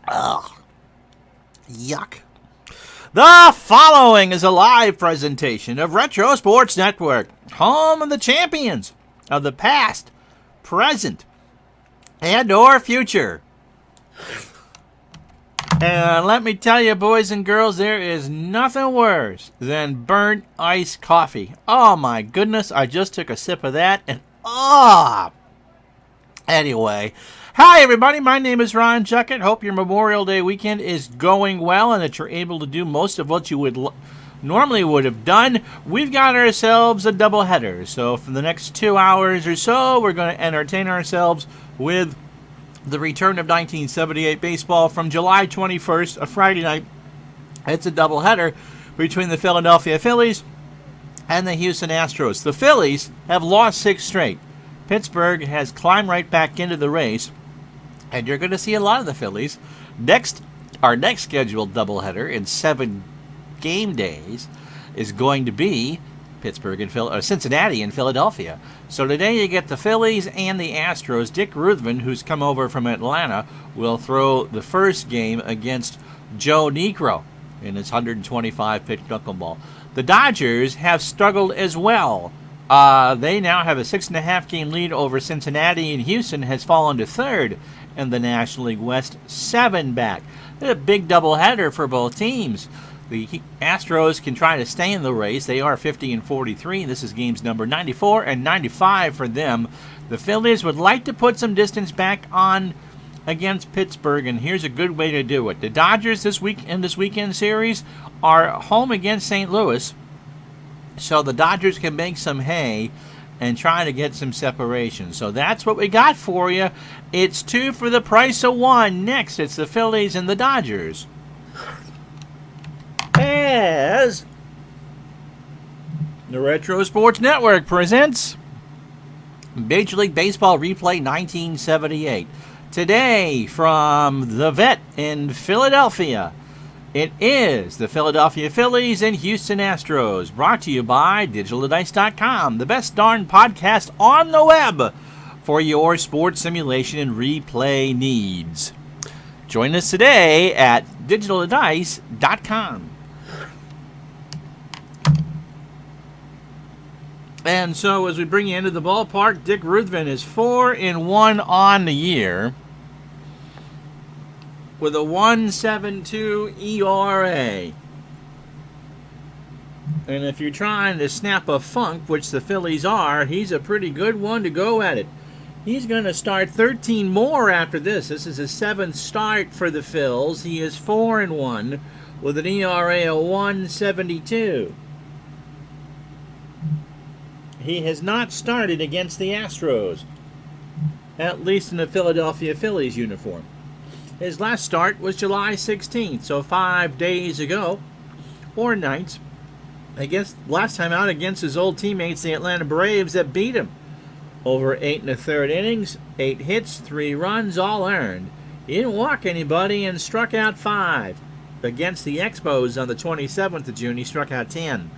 Ugh. Yuck. The following is a live presentation of Retro Sports Network, home of the champions of the past, present, and or future. And let me tell you, boys and girls, there is nothing worse than burnt iced coffee. Oh my goodness, I just took a sip of that and Anyway, hi everybody, my name is Ron Juckett. Hope your Memorial Day weekend is going well and that you're able to do most of what you would normally would have done. We've got ourselves a doubleheader, so for the next 2 hours or so, we're going to entertain ourselves with the return of 1978 baseball from July 21st, a Friday night. It's a doubleheader between the Philadelphia Phillies and the Houston Astros. The Phillies have lost 6 straight. Pittsburgh has climbed right back into the race, and you're going to see a lot of the Phillies. Our next scheduled doubleheader in 7 game days is going to be Cincinnati and Philadelphia. So today you get the Phillies and the Astros. Dick Ruthven, who's come over from Atlanta, will throw the first game against Joe Niekro in his 125-pitch knuckleball. The Dodgers have struggled as well. They now have a 6.5 game lead over Cincinnati, and Houston has fallen to third in the National League West, 7 back. It's a big doubleheader for both teams. The Astros can try to stay in the race. They are 50-43. This is games number 94 and 95 for them. The Phillies would like to put some distance back on against Pittsburgh, and here's a good way to do it. The Dodgers this weekend series are home against St. Louis, so the Dodgers can make some hay and try to get some separation. So that's what we got for you. It's 2 for the price of 1. Next, it's the Phillies and the Dodgers. As the Retro Sports Network presents Major League Baseball Replay 1978. Today, from the Vet in Philadelphia, it is the Philadelphia Phillies and Houston Astros, brought to you by DigitalDice.com, the best darn podcast on the web for your sports simulation and replay needs. Join us today at DigitalDice.com. And so as we bring you into the ballpark, Dick Ruthven is 4-1 on the year with a 1.72 ERA. And if you're trying to snap a funk, which the Phillies are, he's a pretty good one to go at it. He's going to start 13 more after this. This is his 7th start for the Phils. He is 4-1 with an ERA of 1.72. He has not started against the Astros, at least in the Philadelphia Phillies uniform. His last start was July 16th, so 5 days ago, or nights. I guess last time out against his old teammates, the Atlanta Braves, that beat him. Over 8 1/3 innings, 8 hits, 3 runs, all earned. He didn't walk anybody and struck out 5. Against the Expos on the 27th of June, he struck out 10.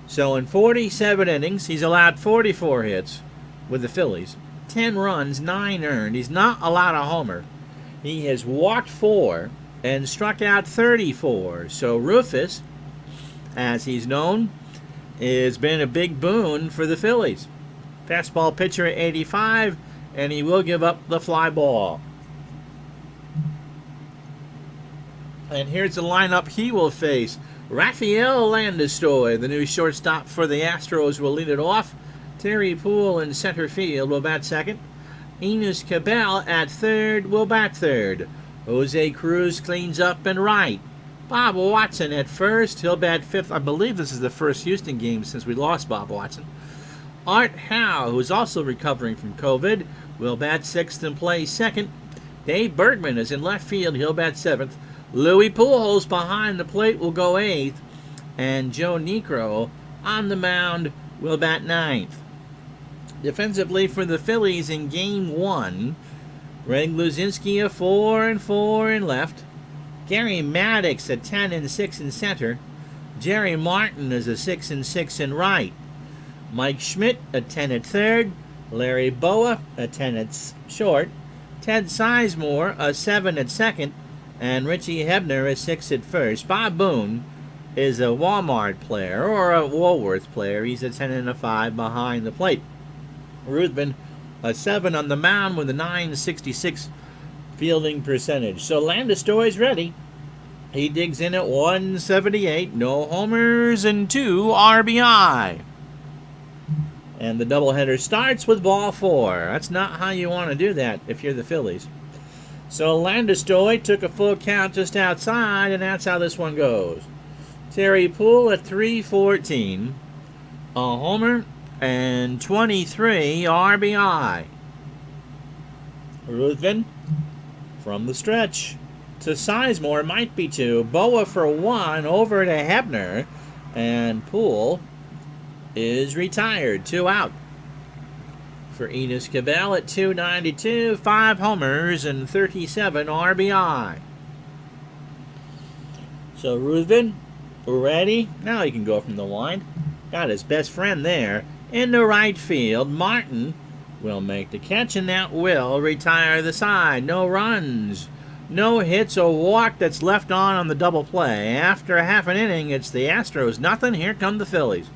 So in 47 innings, he's allowed 44 hits with the Phillies, 10 runs, 9 earned. He's not allowed a homer. He has walked 4 and struck out 34. So Rufus, as he's known, has been a big boon for the Phillies. Fastball pitcher at 85, and he will give up the fly ball. And here's the lineup he will face. Rafael Landeskog, the new shortstop for the Astros, will lead it off. Terry Poole in center field will bat second. Enos Cabell at third will bat third. Jose Cruz cleans up in right. Bob Watson at first. He'll bat fifth. I believe this is the first Houston game since we lost Bob Watson. Art Howe, who's also recovering from COVID, will bat sixth and play second. Dave Bergman is in left field. He'll bat seventh. Louis Pujols behind the plate will go eighth. And Joe Niekro on the mound will bat ninth. Defensively for the Phillies in Game 1, Greg Luzinski a 4-4 in left. Gary Maddox a 10-6 in center. Jerry Martin is a 6-6 in right. Mike Schmidt a 10 at third. Larry Boa a 10 at short. Ted Sizemore a 7 at second. And Richie Hebner is 6 at first. Bob Boone is a Walmart player or a Woolworth player. He's a 10 and a 5 behind the plate. Ruthven, a 7 on the mound with a .966 fielding percentage. So Landestoy's ready. He digs in at 178. No homers and 2 RBI. And the doubleheader starts with ball 4. That's not how you want to do that if you're the Phillies. So Landestoy took a full count just outside, and that's how this one goes. Terry Poole at 314. A homer and 23 RBI. Ruthven from the stretch to Sizemore, might be 2. Boa for 1 over to Hebner, and Poole is retired. 2 out. For Enos Cabell at 292, 5 homers and 37 RBI. So Ruthven, ready? Now he can go from the line. Got his best friend there. Into right field, Martin will make the catch, and that will retire the side. No runs, no hits, a walk that's left on the double play. After half an inning, it's the Astros nothing. Here come the Phillies.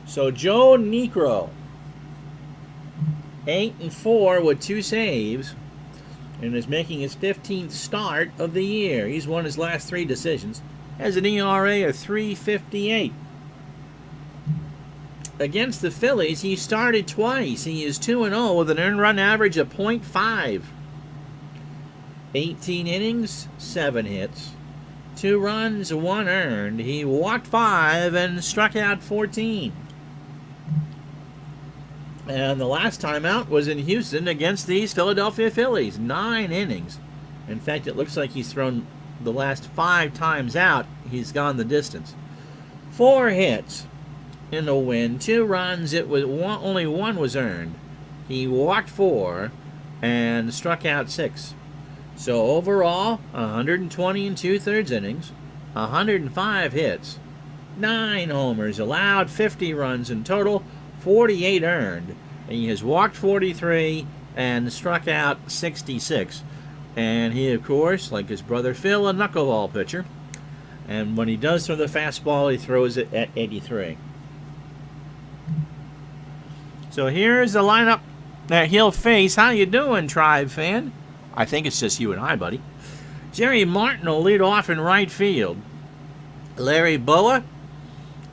So Joe Niekro, 8 and 4 with 2 saves, and is making his 15th start of the year. He's won his last 3 decisions. Has an ERA of 3.58. Against the Phillies, he started twice. He is 2-0 with an earned run average of .5. 18 innings, 7 hits, 2 runs, 1 earned. He walked 5 and struck out 14. And the last time out was in Houston against these Philadelphia Phillies. 9 innings. In fact, it looks like he's thrown the last 5 times out. He's gone the distance. 4 hits in the win. 2 runs. It was only 1 was earned. He walked 4 and struck out 6. So overall, 120 2/3 innings, 105 hits, 9 homers, allowed 50 runs in total, 48 earned. And he has walked 43 and struck out 66. And he, of course, like his brother Phil, a knuckleball pitcher. And when he does throw the fastball, he throws it at 83. So here's the lineup that he'll face. How you doing, Tribe fan? I think it's just you and I, buddy. Jerry Martin will lead off in right field. Larry Boa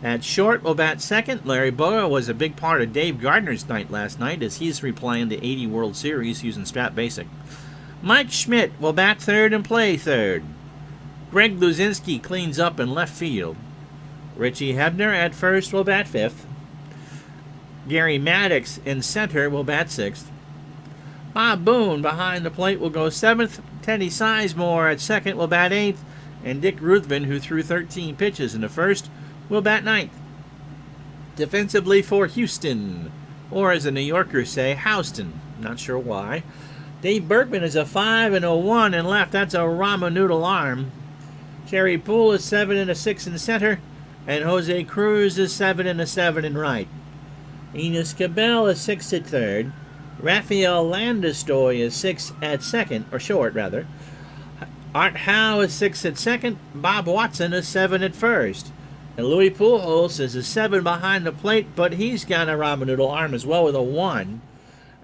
at short will bat second. Larry Boa was a big part of Dave Gardner's night last night as he's replaying the '80 World Series using Strat Basic. Mike Schmidt will bat third and play third. Greg Luzinski cleans up in left field. Richie Hebner at first will bat fifth. Gary Maddox in center will bat sixth. Bob Boone behind the plate will go seventh. Teddy Sizemore at second will bat eighth. And Dick Ruthven, who threw 13 pitches in the first, will bat ninth. Defensively for Houston, or as the New Yorkers say, Houston. Not sure why. Dave Bergman is a 5-1 in left. That's a ramen noodle arm. Terry Poole is 7-6 in center. And Jose Cruz is 7-7 in right. Enos Cabell is 6 at third. Rafael Landestoy is 6 at second, or short rather. Art Howe is 6 at second. Bob Watson is 7 at first. And Louis Pujols is a 7 behind the plate, but he's got a ramen noodle arm as well with a 1.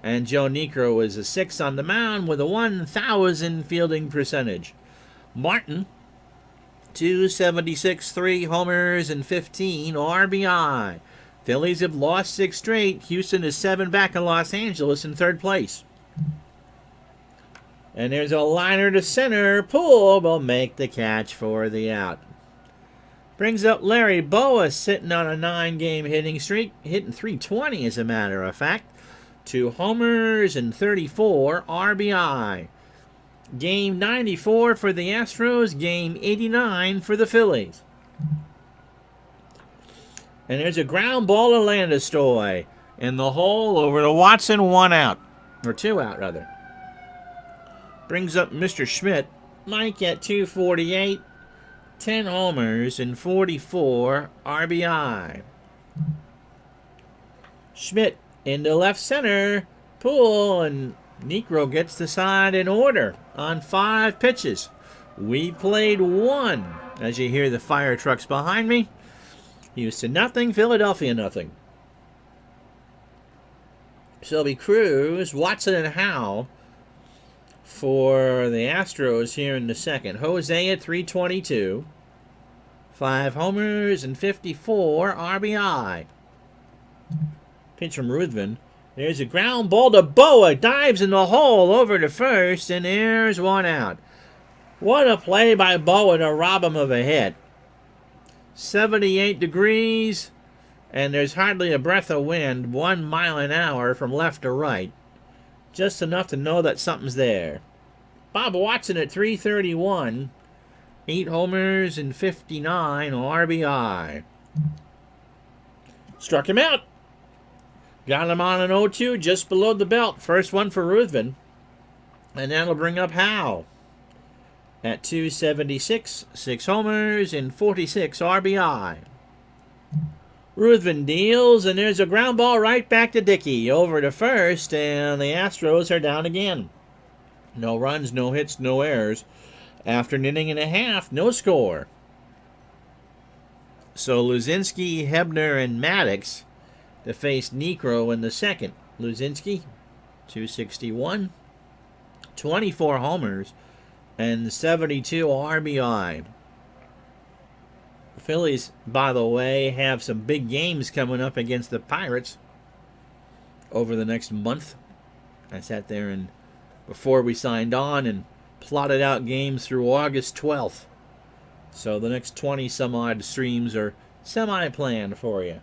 And Joe Niekro is a 6 on the mound with a 1,000 fielding percentage. Martin, 276, 3 homers, and 15 RBI. Phillies have lost 6 straight. Houston is 7 back in Los Angeles in third place. And there's a liner to center. Poole will make the catch for the out. Brings up Larry Boa, sitting on a 9-game hitting streak, hitting .320 as a matter of fact. 2 homers and 34 RBI. Game 94 for the Astros, game 89 for the Phillies. And there's a ground ball to Landestoy in the hole over to Watson, 1 out. Or 2 out, rather. Brings up Mr. Schmidt. Mike at 248. 10 homers and 44 RBI. Schmidt into left center. Poole, and Necro gets the side in order on 5 pitches. We played 1. As you hear the fire trucks behind me. Houston nothing, Philadelphia nothing. Shelby Cruz, Watson, and Howe for the Astros here in the second. Jose at 322. 5 homers and 54 RBI. Pitch from Ruthven. There's a ground ball to Boa. Dives in the hole over to first, and there's 1 out. What a play by Boa to rob him of a hit. 78 degrees, and there's hardly a breath of wind, 1 mile an hour from left to right. Just enough to know that something's there. Bob Watson at 331. 8 homers and 59 RBI. Struck him out. Got him on an 0-2 just below the belt. First one for Ruthven. And that'll bring up Howe at 276. 6 homers and 46 RBI. Ruthven deals, and there's a ground ball right back to Dickey. Over to first, and the Astros are down again. No runs, no hits, no errors. After an inning and a half, no score. So Luzinski, Hebner, and Maddox to face Necro in the second. Luzinski, 261, 24 homers, and 72 RBI. The Phillies, by the way, have some big games coming up against the Pirates over the next month. I sat there and before we signed on and plotted out games through August 12th. So the next 20-some-odd streams are semi-planned for you.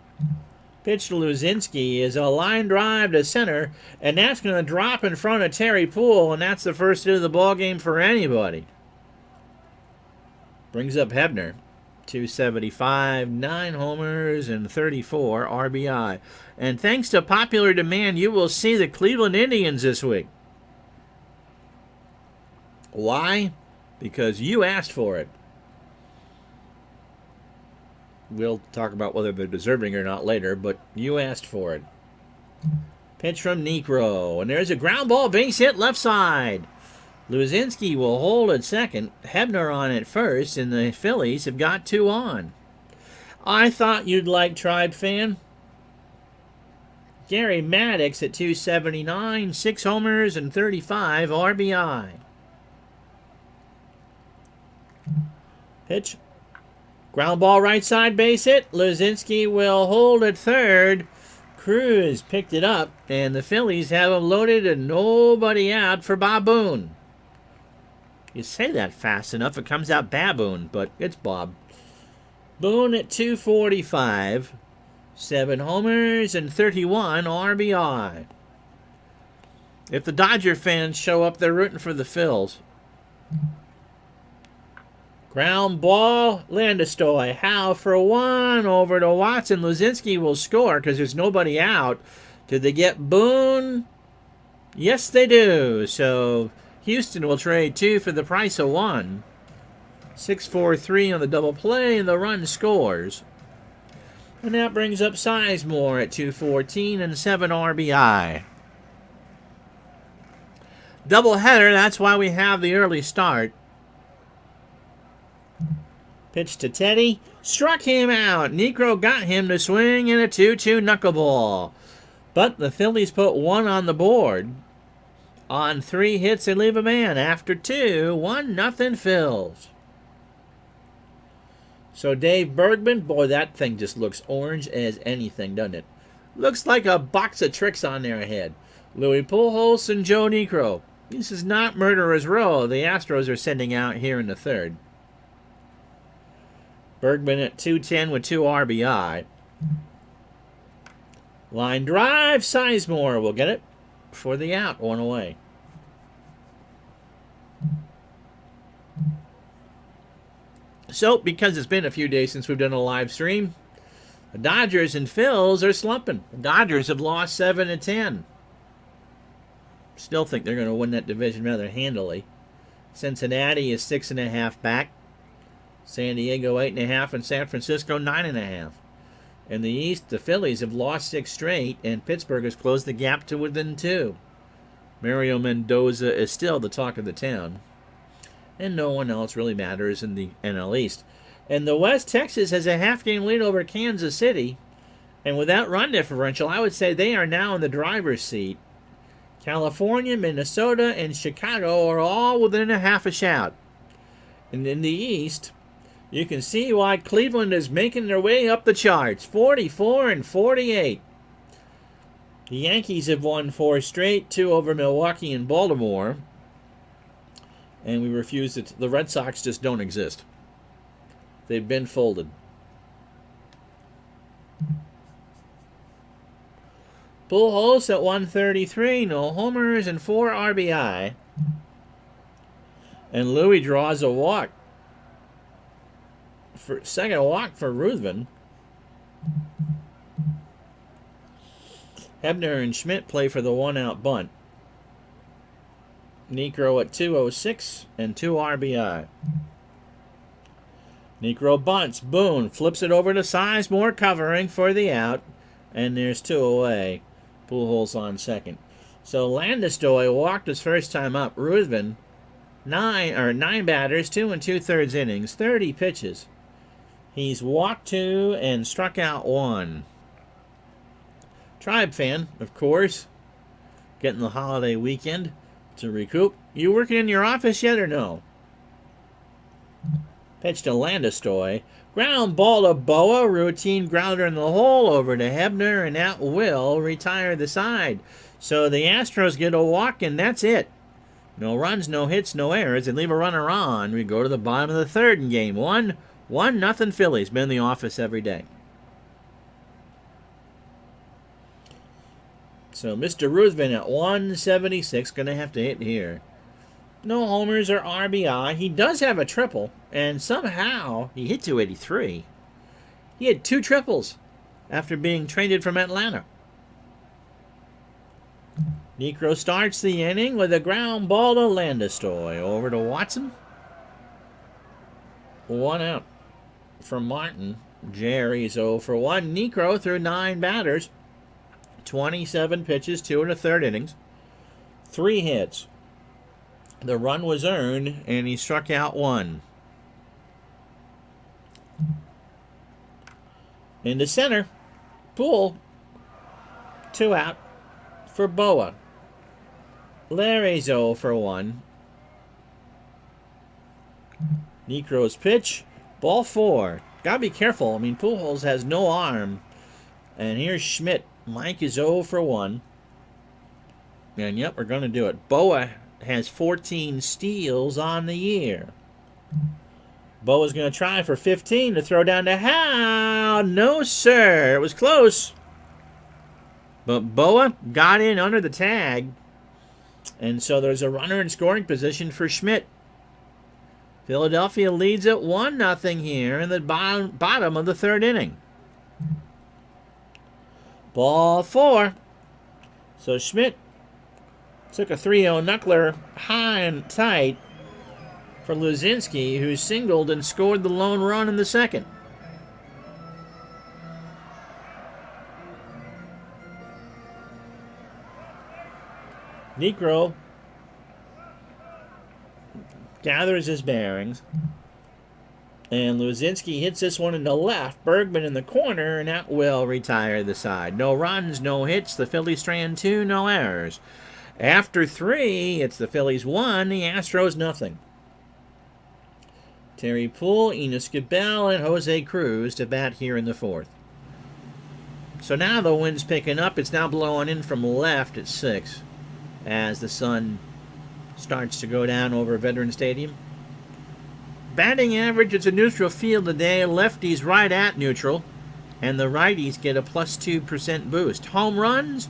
Pitch to Luzinski is a line drive to center, and that's going to drop in front of Terry Poole, and that's the first hit of the ball game for anybody. Brings up Hebner, 275, 9 homers, and 34 RBI. And thanks to popular demand, you will see the Cleveland Indians this week. Why? Because you asked for it. We'll talk about whether they're deserving or not later, but you asked for it. Pitch from Necro, and there's a ground ball base hit left side. Luzinski will hold at second, Hebner on at first, and the Phillies have got 2 on. I thought you'd like Tribe fan. Gary Maddox at 279, 6 homers and 35 RBI. Pitch. Ground ball right side base hit. Luzinski will hold at third. Cruz picked it up, and the Phillies have him loaded and nobody out for Baboon. You say that fast enough, it comes out Baboon, but it's Bob. Boone at 245. 7 homers and 31 RBI. If the Dodger fans show up, they're rooting for the Phils. Ground ball, Landestoy. Howe for 1 over to Watson. Luzinski will score because there's nobody out. Did they get Boone? Yes, they do. So Houston will trade 2 for the price of 1. 6-4-3 on the double play, and the run scores. And that brings up Sizemore at 214 and 7 RBI. Doubleheader, that's why we have the early start. Pitch to Teddy. Struck him out. Necro got him to swing in a 2-2 knuckleball. But the Phillies put 1 on the board. On 3 hits, they leave a man. After 2, 1-0 Phils. So Dave Bergman, boy, that thing just looks orange as anything, doesn't it? Looks like a box of tricks on their head. Louis Pujols and Joe Necro. This is not Murderer's Row. The Astros are sending out here in the third. Bergman at 210 with 2 RBI. Line drive. Sizemore will get it for the out. 1 away. So, because it's been a few days since we've done a live stream, the Dodgers and Phils are slumping. The Dodgers have lost 7-10. Still think they're going to win that division rather handily. Cincinnati is 6.5 back. San Diego 8.5, and San Francisco 9.5. In the East, the Phillies have lost 6 straight, and Pittsburgh has closed the gap to within 2. Mario Mendoza is still the talk of the town. And no one else really matters in the NL East. In the West, Texas has a half-game lead over Kansas City. And with that run differential, I would say they are now in the driver's seat. California, Minnesota, and Chicago are all within a half a shot. And in the East, you can see why Cleveland is making their way up the charts. 44 and 48. The Yankees have won 4 straight, 2 over Milwaukee and Baltimore. And we refuse it. The Red Sox just don't exist. They've been folded. Pujols at 133, no homers and 4 RBI. And Louis draws a walk. Second walk for Ruthven. Hebner and Schmidt play for the one-out bunt. Necro at 206 and 2 RBI. Necro bunts. Boone flips it over to Sizemore, covering for the out. And there's 2 away. Pujols on second. So Landeskog walked his first time up. Ruthven, 9 batters, 2 2/3 innings, 30 pitches. He's walked 2 and struck out 1. Tribe fan, of course, getting the holiday weekend to recoup. You working in your office yet or no? Pitch to Landeskog. Ground ball to Boa. Routine grounder in the hole over to Hebner, and that will retire the side. So the Astros get a walk, and that's it. No runs, no hits, no errors, and leave a runner on. We go to the bottom of the third in game 1. 1-0 Phillies. Been in the office every day. So Mr. Ruthven at 176, going to have to hit here. No homers or RBI. He does have a triple, and somehow he hit 283. He had 2 triples after being traded from Atlanta. Necro starts the inning with a ground ball to Landeskog. Over to Watson. 1 out from Martin. Jerry's 0 for 1. Necro threw 9 batters. 27 pitches, 2 1/3 innings. 3 hits. The run was earned, and he struck out 1. Into center. Poole. 2 out for Boa. Larry's 0 for 1. Necro's pitch. Ball 4. Gotta be careful. I mean, Pujols has no arm. And here's Schmidt. Mike is 0 for 1. And yep, we're going to do it. Boa has 14 steals on the year. Boa's going to try for 15 to throw down to Howe. No, sir. It was close. But Boa got in under the tag. And so there's a runner in scoring position for Schmidt. Philadelphia leads at 1-0 here in the bottom of the third inning. Ball 4. So Schmidt took a 3-0 knuckler high and tight for Luzinski, who singled and scored the lone run in the second. Necro gathers his bearings, and Luzinski hits this one in the left. Bergman in the corner, and that will retire the side. No runs, no hits. The Phillies strand 2, no errors. After 3, it's the Phillies 1, the Astros nothing. Terry Poole, Enos Cabell, and Jose Cruz to bat here in the 4th. So now the wind's picking up. It's now blowing in from left at 6 as the sun starts to go down over Veterans Stadium. Batting average, it's a neutral field today. Lefties right at neutral, and the righties get a plus 2% boost. Home runs,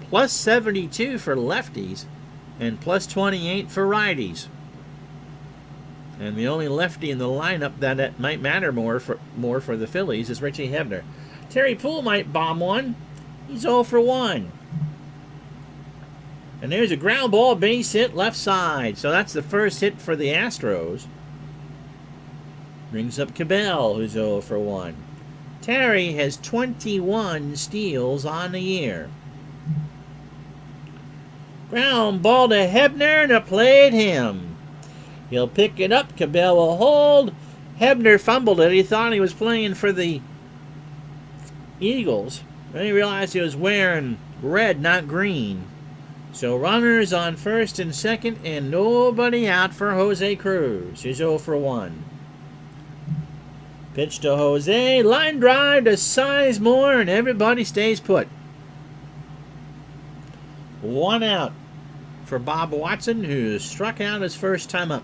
plus 72 for lefties, and plus 28 for righties. And the only lefty in the lineup that might matter more for the Phillies is Richie Hebner. Terry Poole might bomb one. He's 0 for 1. And there's a ground ball base hit left side. So that's the first hit for the Astros. Brings up Cabell, who's 0 for 1. Terry has 21 steals on the year. Ground ball to Hebner, and it played him. He'll pick it up. Cabell will hold. Hebner fumbled it. He thought he was playing for the Eagles. Then he realized he was wearing red, not green. So runners on first and second, and nobody out for Jose Cruz. He's 0 for 1. Pitch to Jose. Line drive to Sizemore, and everybody stays put. 1 out for Bob Watson, who struck out his first time up.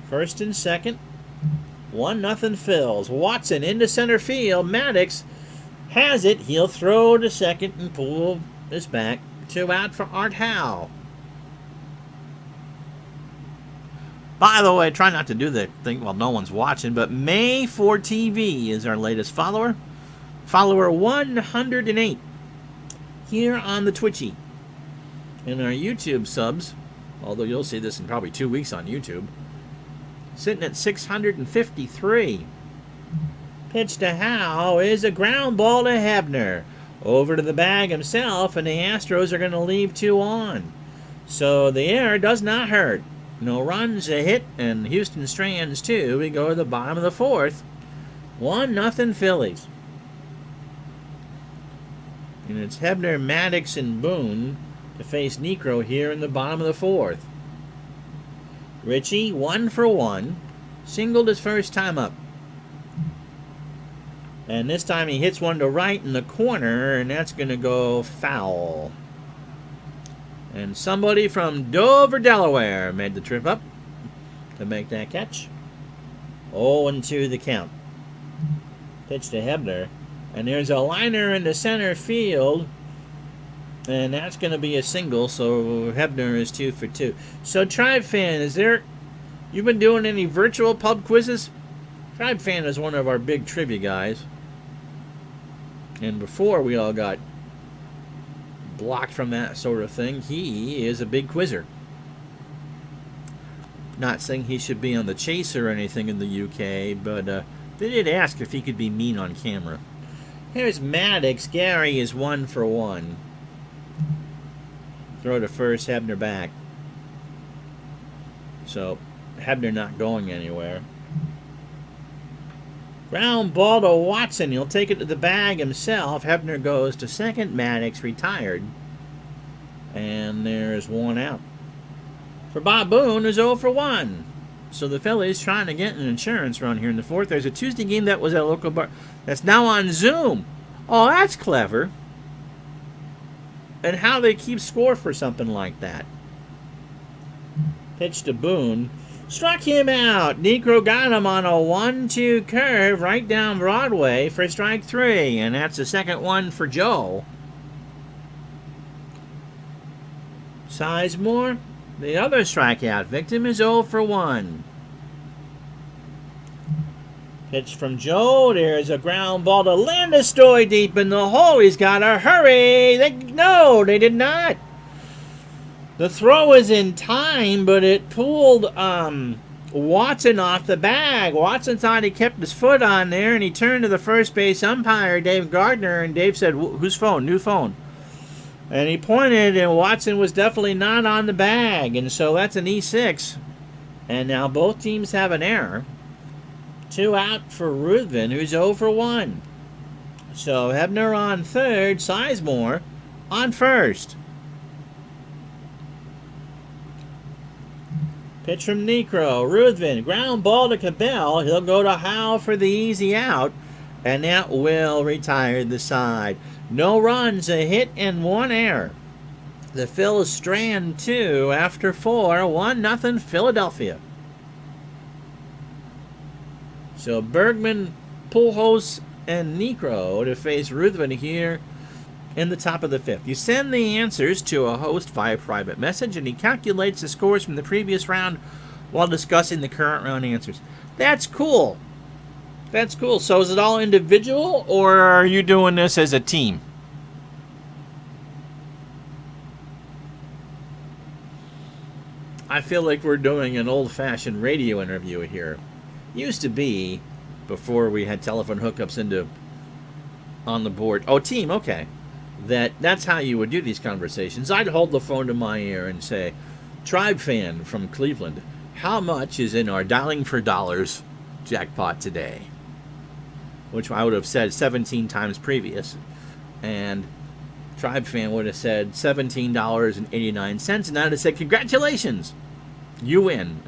First and second. 1-0 Phils. Watson into center field. Maddox has it. He'll throw to second and pull this back. 2 out for Art Howe. By the way, try not to do the thing while no one's watching, but May 4 TV is our latest follower. Follower 108 here on the Twitchy. And our YouTube subs, although you'll see this in probably 2 weeks on YouTube, sitting at 653. Pitch to Howe is a ground ball to Hebner. Over to the bag himself, and the Astros are going to leave 2 on. So the error does not hurt. No runs, a hit, and Houston strands 2. We go to the bottom of the 4th. 1-0 Phillies. And it's Hebner, Maddox, and Boone to face Necro here in the bottom of the 4th. Richie, 1 for 1. Singled his first time up. And this time he hits one to right in the corner, and that's going to go foul. And somebody from Dover, Delaware made the trip up to make that catch. 0-2 the count. Pitch to Hebner. And there's a liner in the center field. And that's going to be a single, so Hebner is 2 for 2. So, Tribe Fan, you've been doing any virtual pub quizzes? Tribe Fan is one of our big trivia guys. And before we all got blocked from that sort of thing, he is a big quizzer. Not saying he should be on the chase or anything in the UK, but they did ask if he could be mean on camera. Here's Maddox. Gary is 1 for 1. Throw to first, Hebner back. So, Hebner not going anywhere. Ground ball to Watson. He'll take it to the bag himself. Hebner goes to second. Maddox retired. And there's 1 out. For Bob Boone, is 0 for 1. So the Phillies trying to get an insurance run here in the 4th. There's a Tuesday game that was at a local bar that's now on Zoom. Oh, that's clever. And how they keep score for something like that. Pitch to Boone. Struck him out. Necro got him on a 1-2 curve right down Broadway for strike 3. And that's the second one for Joe. Sizemore, the other strikeout victim, is 0 for 1. Pitch from Joe. There's a ground ball to Landestoy deep in the hole. He's got to hurry. No, they did not. The throw is in time, but it pulled Watson off the bag. Watson thought he kept his foot on there, and he turned to the first base umpire, Dave Gardner, and Dave said, "Whose phone? New phone." And he pointed, and Watson was definitely not on the bag, and so that's an E6. And now both teams have an error. 2 out for Ruthven, who's 0 for 1. So Hebner on third, Sizemore on first. Pitch from Necro. Ruthven, ground ball to Cabell. He'll go to Howe for the easy out, and that will retire the side. No runs, a hit, and 1 error. The Phils strand 2 after 4, 1-0 Philadelphia. So Bergman, Pujols, and Necro to face Ruthven here in the top of the 5th. You send the answers to a host via private message, and he calculates the scores from the previous round while discussing the current round answers. That's cool. That's cool. So is it all individual, or are you doing this as a team? I feel like we're doing an old-fashioned radio interview here. Used to be, before we had telephone hookups into on the board. Oh, team, okay. that's how you would do these conversations. I'd hold the phone to my ear and say, Tribe fan from Cleveland, how much is in our Dialing for Dollars jackpot today? Which I would have said 17 times previous. And Tribe fan would have said $17.89, and I'd have said, congratulations, you win.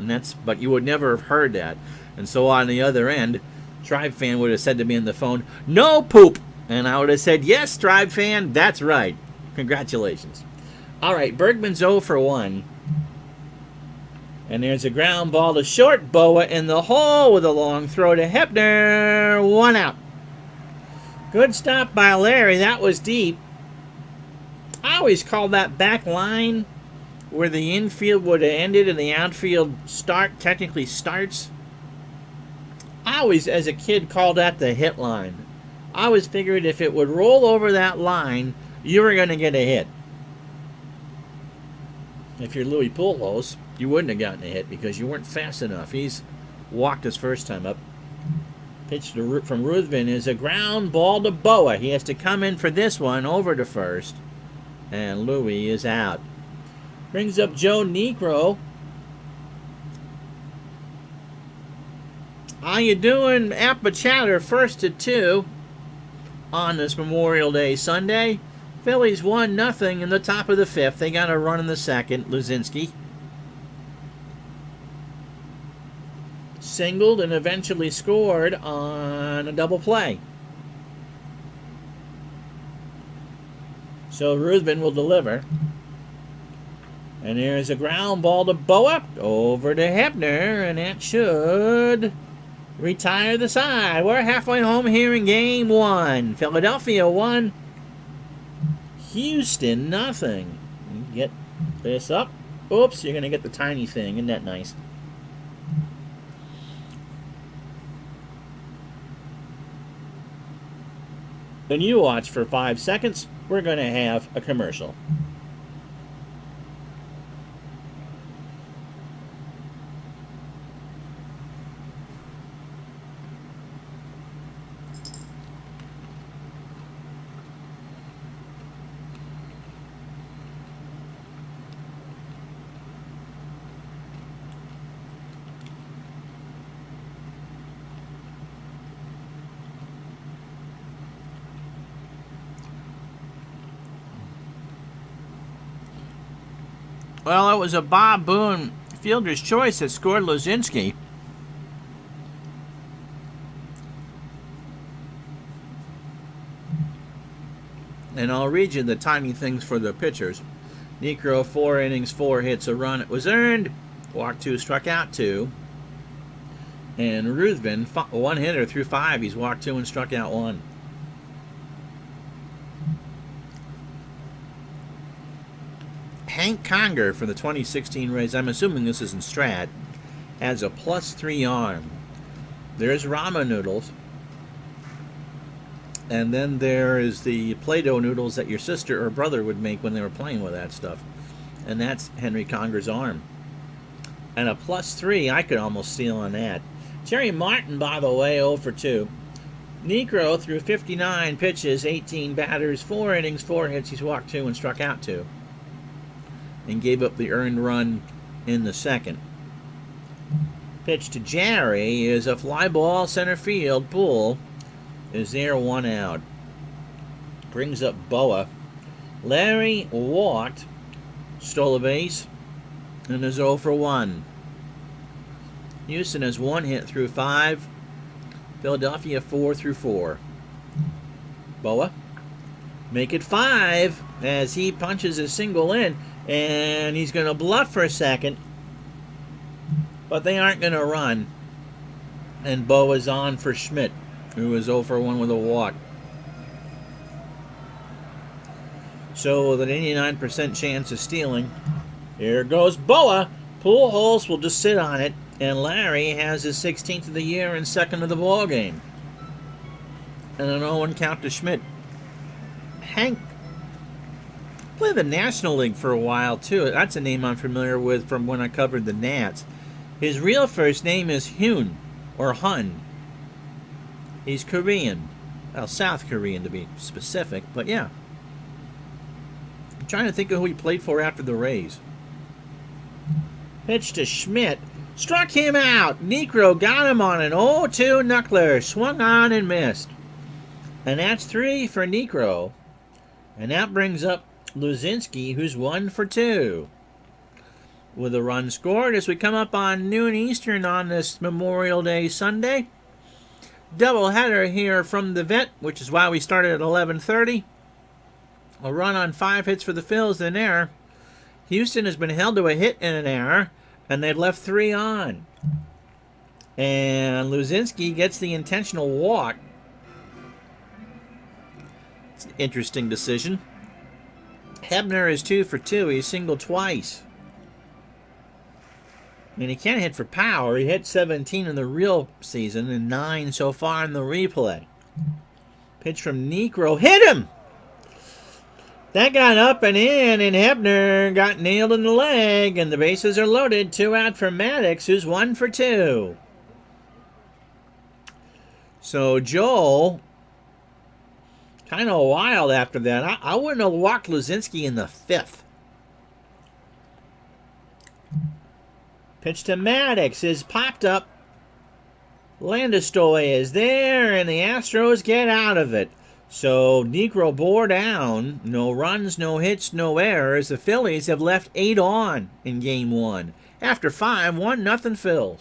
But you would never have heard that. And so on the other end, Tribe fan would have said to me on the phone, no poop. And I would have said, yes, Tribe fan, that's right. Congratulations. All right, Bergman's 0 for 1. And there's a ground ball to short. Boa in the hole with a long throw to Hebner. 1 out. Good stop by Larry. That was deep. I always call that back line where the infield would have ended and the outfield technically starts. I always, as a kid, called that the hit line. I always figured if it would roll over that line, you were going to get a hit. If you're Louis Pujols, you wouldn't have gotten a hit because you weren't fast enough. He's walked his first time up. Pitch from Ruthven is a ground ball to Boa. He has to come in for this one over to first. And Louis is out. Brings up Joe Niekro. How you doing, Appa Chatter? 1-2 on this Memorial Day Sunday. Phillies 1-0 in the top of the 5th. They got a run in the 2nd. Luzinski singled and eventually scored on a double play. So Ruthven will deliver. And there's a ground ball to Boa. Over to Hebner. And that should retire the side. We're halfway home here in Game 1. Philadelphia 1. Houston 0. Get this up. Oops, you're going to get the tiny thing. Isn't that nice? Then you watch for 5 seconds. We're going to have a commercial. Well, it was a Bob Boone fielder's choice that scored Luzinski. And I'll read you the tiny things for the pitchers. Niekro, 4 innings, 4 hits, a run. It was earned. Walked 2, struck out 2. And Ruthven, 1 hitter through 5. He's walked 2 and struck out 1. Hank Conger for the 2016 Rays, I'm assuming this is in Strat, has a +3 arm. There's ramen noodles. And then there is the Play-Doh noodles that your sister or brother would make when they were playing with that stuff. And that's Henry Conger's arm. And a +3, I could almost steal on that. Jerry Martin, by the way, 0 for 2. Niekro threw 59 pitches, 18 batters, 4 innings, 4 hits. He's walked 2 and struck out 2. And gave up the earned run in the 2nd. Pitch to Jerry is a fly ball center field. Poole is there, 1 out. Brings up Boa. Larry walked, stole a base, and is 0 for 1. Houston has 1 hit through 5. Philadelphia 4 through 4. Boa, make it 5 as he punches a single in. And he's going to bluff for a second. But they aren't going to run. And Boa's on for Schmidt, who is 0 for 1 with a walk. So with an 89% chance of stealing, here goes Boa. Pujols will just sit on it. And Larry has his 16th of the year and 2nd of the ball game. And an 0-1 count to Schmidt. Hank played the National League for a while, too. That's a name I'm familiar with from when I covered the Nats. His real first name is Hyun, or Hun. He's Korean. Well, South Korean to be specific, but yeah. trying to think of who he played for after the Rays. Pitch to Schmidt. Struck him out. Niekro got him on an 0-2 knuckler. Swung on and missed. And that's 3 for Niekro. And that brings up Luzinski, who's 1 for 2. With a run scored as we come up on noon Eastern on this Memorial Day Sunday. Doubleheader here from the vet, which is why we started at 11:30. A run on 5 hits for the Phils, an error. Houston has been held to a hit and an error, and they've left 3 on. And Luzinski gets the intentional walk. It's an interesting decision. Hebner is 2 for 2. He singled twice. And he can't hit for power. He hit 17 in the real season and 9 so far in the replay. Pitch from Niekro. Hit him! That got up and in, and Hebner got nailed in the leg, and the bases are loaded. 2 out for Maddox, who's 1 for 2. So Joel, kind of wild after that. I wouldn't have walked Luzinski in the 5th. Pitch to Maddox is popped up. Landistoi is there, and the Astros get out of it. So Niekro bore down. No runs, no hits, no errors. The Phillies have left 8 on in Game 1. After 5, 1-0 Phils.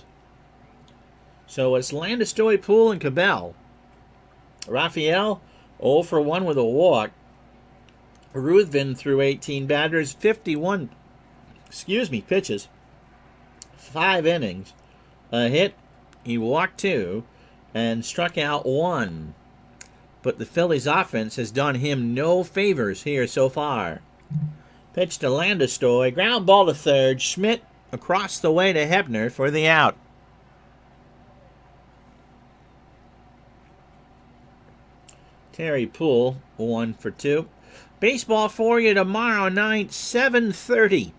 So it's Landistoi, Poole, and Cabell. Raphael, 0 for 1 with a walk. Ruthven threw 18 batters, 51 pitches. 5 innings, a hit, he walked 2, and struck out 1. But the Phillies offense has done him no favors here so far. Pitch to Landistoi, ground ball to third, Schmidt across the way to Hebner for the out. Terry Poole, 1 for 2. Baseball for you tomorrow night, 7:30.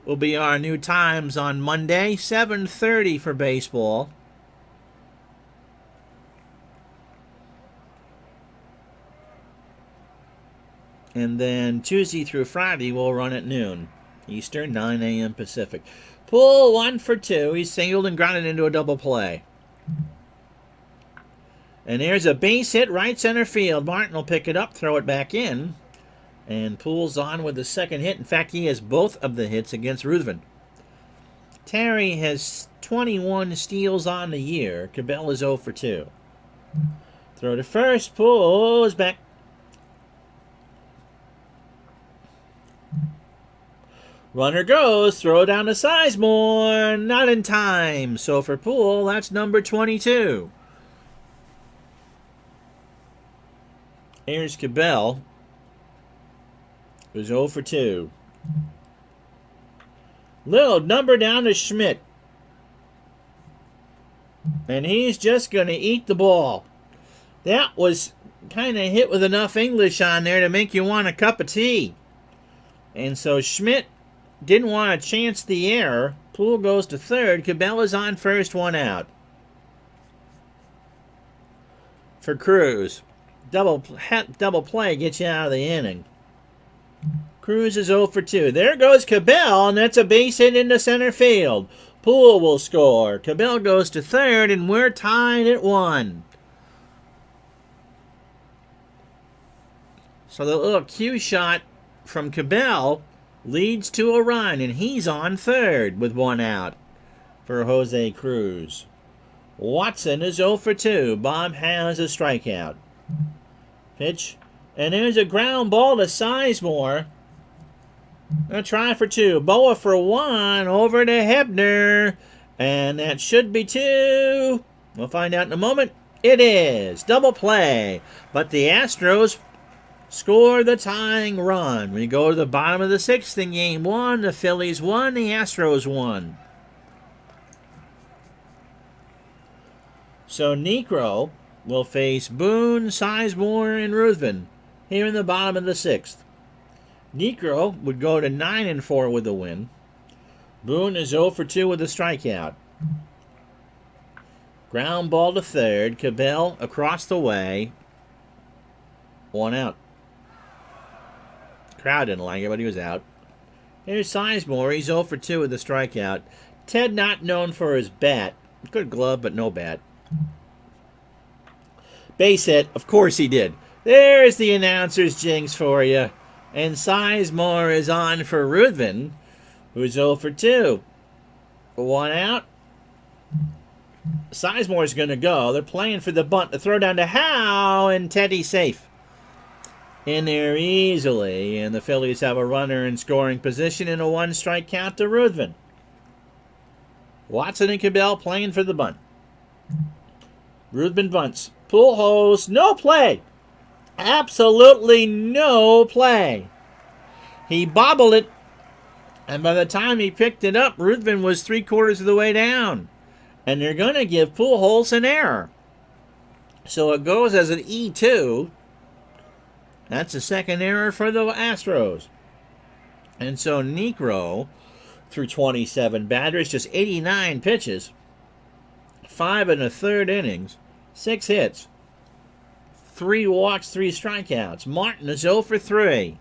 Will be our new times on Monday, 7:30 for baseball. And then Tuesday through Friday we'll run at noon Eastern, 9 a.m. Pacific. Poole 1 for 2. He singled and grounded into a double play. And there's a base hit right center field. Martin will pick it up, throw it back in. And Poole's on with the second hit. In fact, he has both of the hits against Ruthven. Terry has 21 steals on the year. Cabell is 0 for 2. Throw to first. Poole is back. Runner goes. Throw down to Sizemore. Not in time. So for Poole, that's number 22. Here's Cabell, who's 0 for 2. Little number down to Schmidt. And he's just going to eat the ball. That was kind of hit with enough English on there to make you want a cup of tea. And so Schmidt didn't want to chance the error. Poole goes to third. Cabela's on first, 1 out. For Cruz. Double play gets you out of the inning. Cruz is 0 for 2. There goes Cabell, and that's a base hit into center field. Poole will score. Cabell goes to third, and we're tied at 1. So the little cue shot from Cabell leads to a run, and he's on third with 1 out for Jose Cruz. Watson is 0 for 2. Bob has a strikeout. Pitch, and there's a ground ball to Sizemore. A try for 2. Boa for 1. Over to Hebner. And that should be 2. We'll find out in a moment. It is. Double play. But the Astros score the tying run. We go to the bottom of the 6th in Game 1. The Phillies won. The Astros won. So Niekro will face Boone, Sizemore, and Ruthven here in the bottom of the 6th. Niekro would go to 9-4 with a win. Boone is 0 for 2 with a strikeout. Ground ball to third. Cabell across the way. 1 out. crowd didn't like it, but he was out. Here's Sizemore. He's 0 for 2 with a strikeout. Ted not known for his bat. Good glove, but no bat. Base hit. Of course he did. There's the announcer's jinx for you. And Sizemore is on for Ruthven, who's 0 for 2. 1 out. Sizemore's going to go. They're playing for the bunt. The throw down to Howe, and Teddy's safe. In there easily, and the Phillies have a runner in scoring position in a 1-strike count to Ruthven. Watson and Cabell playing for the bunt. Ruthven bunts. Pujols, no play. Absolutely no play. He bobbled it, and by the time he picked it up, Ruthven was 3/4 of the way down. And they're going to give Pujols an error. So it goes as an E2. That's the second error for the Astros. And so Niekro, through 27 batters, just 89 pitches, 5 1/3 innings, 6 hits, 3 walks, 3 strikeouts. Martin is 0 for 3.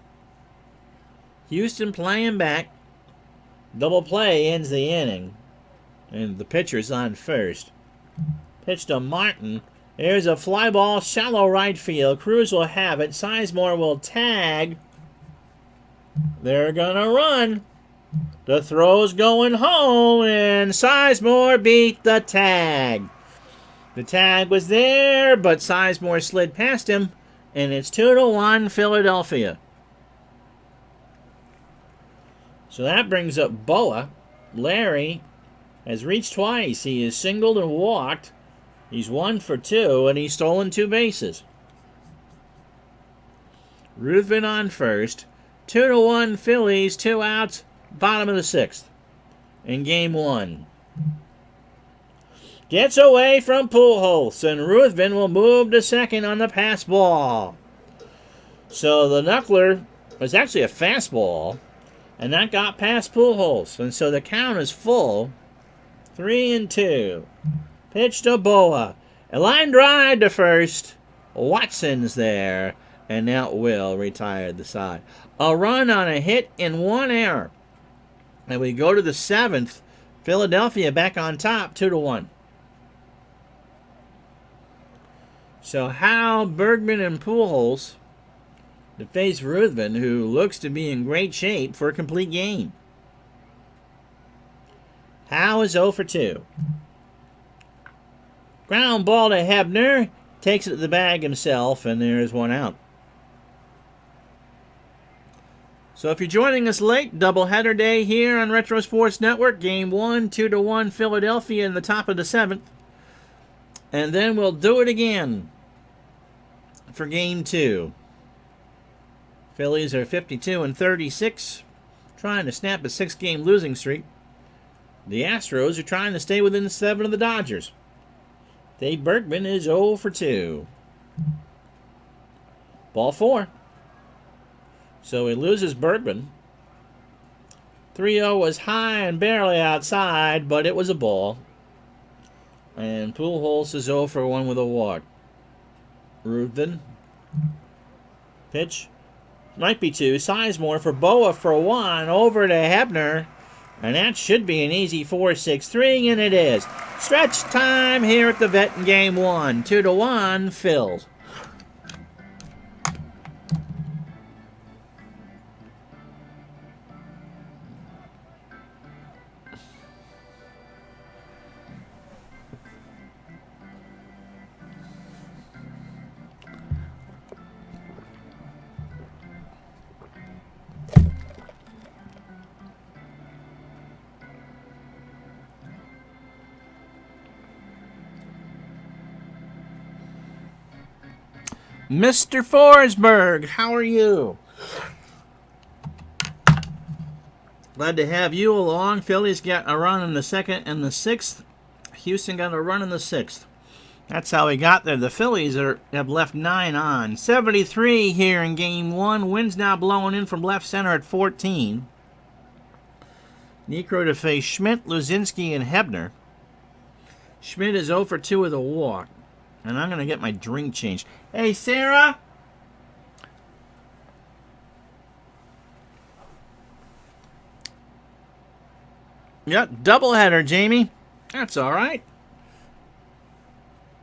Houston playing back. Double play ends the inning. And the pitcher's on first. Pitch to Martin. There's a fly ball, shallow right field. Cruz will have it. Sizemore will tag. They're going to run. The throw's going home, and Sizemore beat the tag. The tag was there, but Sizemore slid past him, and it's 2-1 Philadelphia. So that brings up Boa. Larry has reached twice. He is singled and walked. He's 1 for 2, and he's stolen 2 bases. Ruthven on first. 2-1 Phillies, 2 outs, bottom of the 6th. In game 1. Gets away from Pujols, and Ruthven will move to second on the pass ball. So the knuckler was actually a fastball, and that got past Pujols. And so the count is full. 3-2. Pitch to Boa. A line drive to first. Watson's there. And now Will retired the side. A run on a hit and 1 error. And we go to the 7th. Philadelphia back on top, 2-1. So Howe, Bergman, and Pujols to face Ruthven, who looks to be in great shape for a complete game. Howe is 0 for 2. Ground ball to Hebner. Takes it to the bag himself, and there's 1 out. So if you're joining us late, doubleheader day here on Retro Sports Network. Game 1, 2-1 Philadelphia in the top of the 7th. And then we'll do it again for Game 2. Phillies are 52-36, trying to snap a 6-game losing streak. The Astros are trying to stay within 7 of the Dodgers. Dave Bergman is 0 for 2. Ball 4. So he loses Bergman. 3-0 was high and barely outside, but it was a ball. And Pujols is 0 for 1 with a walk. Ruthven. Pitch. Might be 2. Sizemore for Boa for 1. Over to Hebner. And that should be an easy 4-6-3, and it is. Stretch time here at the Vet in Game 1. 2-1, Phils. Mr. Forsberg, how are you? Glad to have you along. Phillies got a run in the 2nd and the 6th. Houston got a run in the 6th. That's how we got there. The Phillies have left 9 on. 73 here in Game 1. Wind's now blowing in from left center at 14. Niekro to face Schmidt, Luzinski, and Hebner. Schmidt is 0 for 2 with a walk. And I'm going to get my drink changed. Hey, Sarah? Yep, doubleheader, Jamie. That's all right.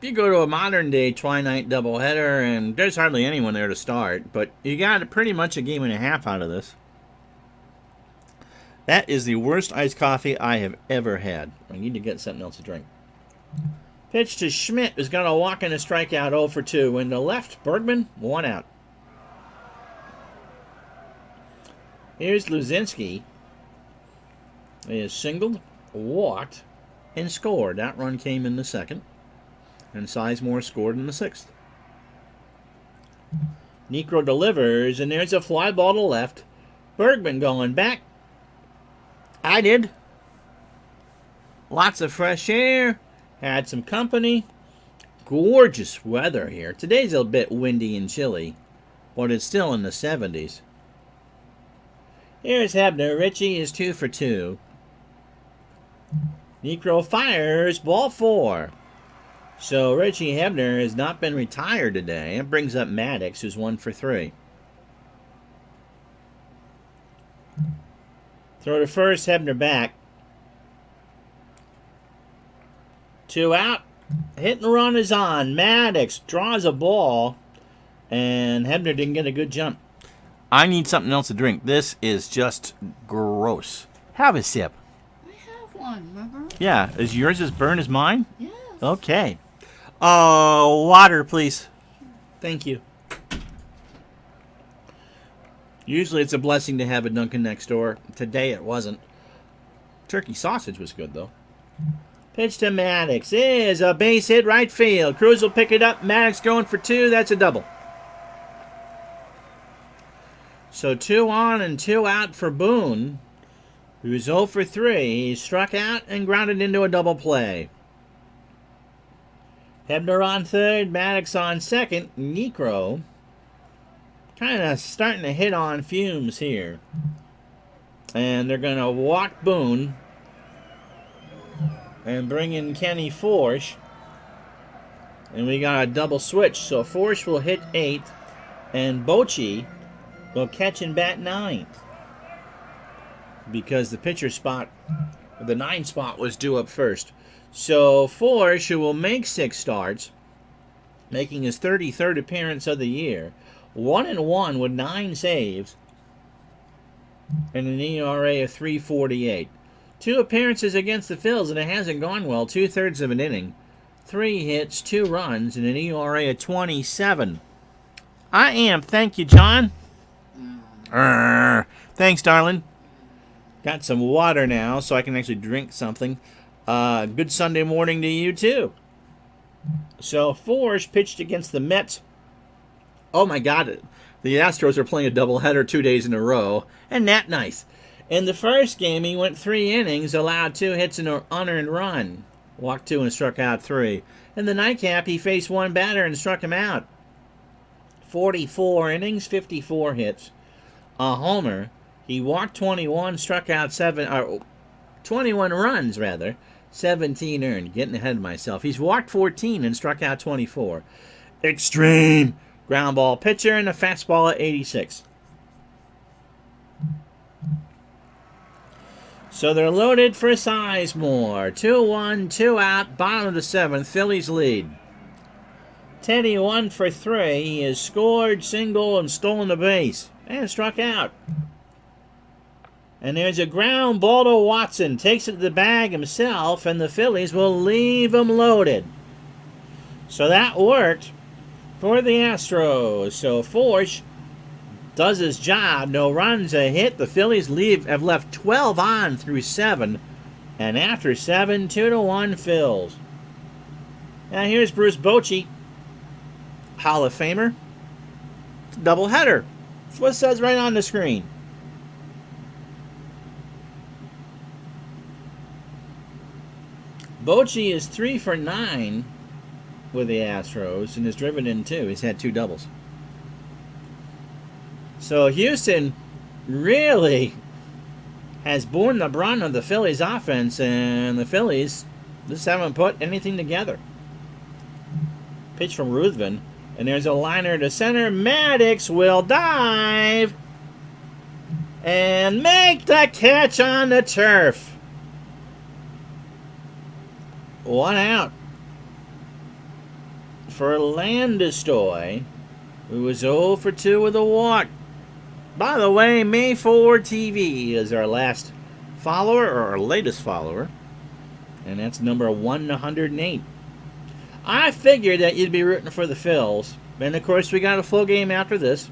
You go to a modern day twilight doubleheader, and there's hardly anyone there to start, but you got pretty much a game and a half out of this. That is the worst iced coffee I have ever had. I need to get something else to drink. Pitch to Schmidt, who's got a walk and a strikeout 0 for 2. And to left, Bergman, 1 out. Here's Luzinski. He is singled, walked, and scored. That run came in the second. And Sizemore scored in the sixth. Niekro delivers, and there's a fly ball to left. Bergman going back. I did. Lots of fresh air. Had some company. Gorgeous weather here. Today's a bit windy and chilly, but it's still in the 70s. Here's Hebner. Richie is 2 for 2. Niekro fires. Ball 4. So Richie Hebner has not been retired today. It brings up Maddox, who's 1 for 3. Throw to first, Hebner back. 2 out. Hit and run is on. Maddox draws a ball, and Hebner didn't get a good jump. I need something else to drink. This is just gross. Have a sip. I have one, remember? Yeah. Is yours as burnt as mine? Yes. Okay. Water, please. Thank you. Usually it's a blessing to have a Dunkin' next door. Today it wasn't. Turkey sausage was good, though. Pitch to Maddox is a base hit right field. Cruz will pick it up. Maddox going for 2. That's a double. So 2 on and 2 out for Boone, who's 0 for 3. He struck out and grounded into a double play. Hebner on third, Maddox on second. Niekro kind of starting to hit on fumes here. And they're going to walk Boone and bring in Kenny Forsch. And we got a double switch. So Forsch will hit 8th, and Bochy will catch and bat 9th. Because the pitcher spot, the 9 spot, was due up first. So Forsch, who will make 6 starts, making his 33rd appearance of the year, 1-1 with 9 saves, and an ERA of 3.48. 2 appearances against the Phils, and it hasn't gone well. 2/3 of an inning, 3 hits, 2 runs, and an ERA of 27. I am. Thank you, John. Thanks, darling. Got some water now, so I can actually drink something. Good Sunday morning to you, too. So, Forsch pitched against the Mets. Oh, my God. The Astros are playing a doubleheader 2 days in a row. And that nice. In the first game, he went 3 innings, allowed 2 hits and an unearned run. Walked 2 and struck out 3. In the nightcap, he faced 1 batter and struck him out. 44 innings, 54 hits. A homer. He walked 21, struck out 21 runs, rather. 17 earned. Getting ahead of myself. He's walked 14 and struck out 24. Extreme ground ball pitcher and a fastball at 86. So they're loaded for Sizemore. 2-1, 2 out, bottom of the 7th. Phillies lead. Teddy 1 for 3. He has scored, single, and stolen the base. And struck out. And there's a ground ball to Watson. Takes it to the bag himself, and the Phillies will leave him loaded. So that worked for the Astros. So Forsch does his job. No runs, a hit. The Phillies have left 12 on through 7. And after 7, 2-1 Phils. Now here's Bruce Bochy, Hall of Famer. Doubleheader. That's what it says right on the screen. Bochy is 3 for 9 with the Astros and has driven in 2. He's had 2 doubles. So Houston really has borne the brunt of the Phillies offense, and the Phillies just haven't put anything together. Pitch from Ruthven, and there's a liner to center. Maddox will dive and make the catch on the turf. One out for Landis, who was 0 for 2 with a walk. By the way, May 4 TV is our last follower, or our latest follower, and that's number 108. I figured that you'd be rooting for the Phils, and of course we got a full game after this.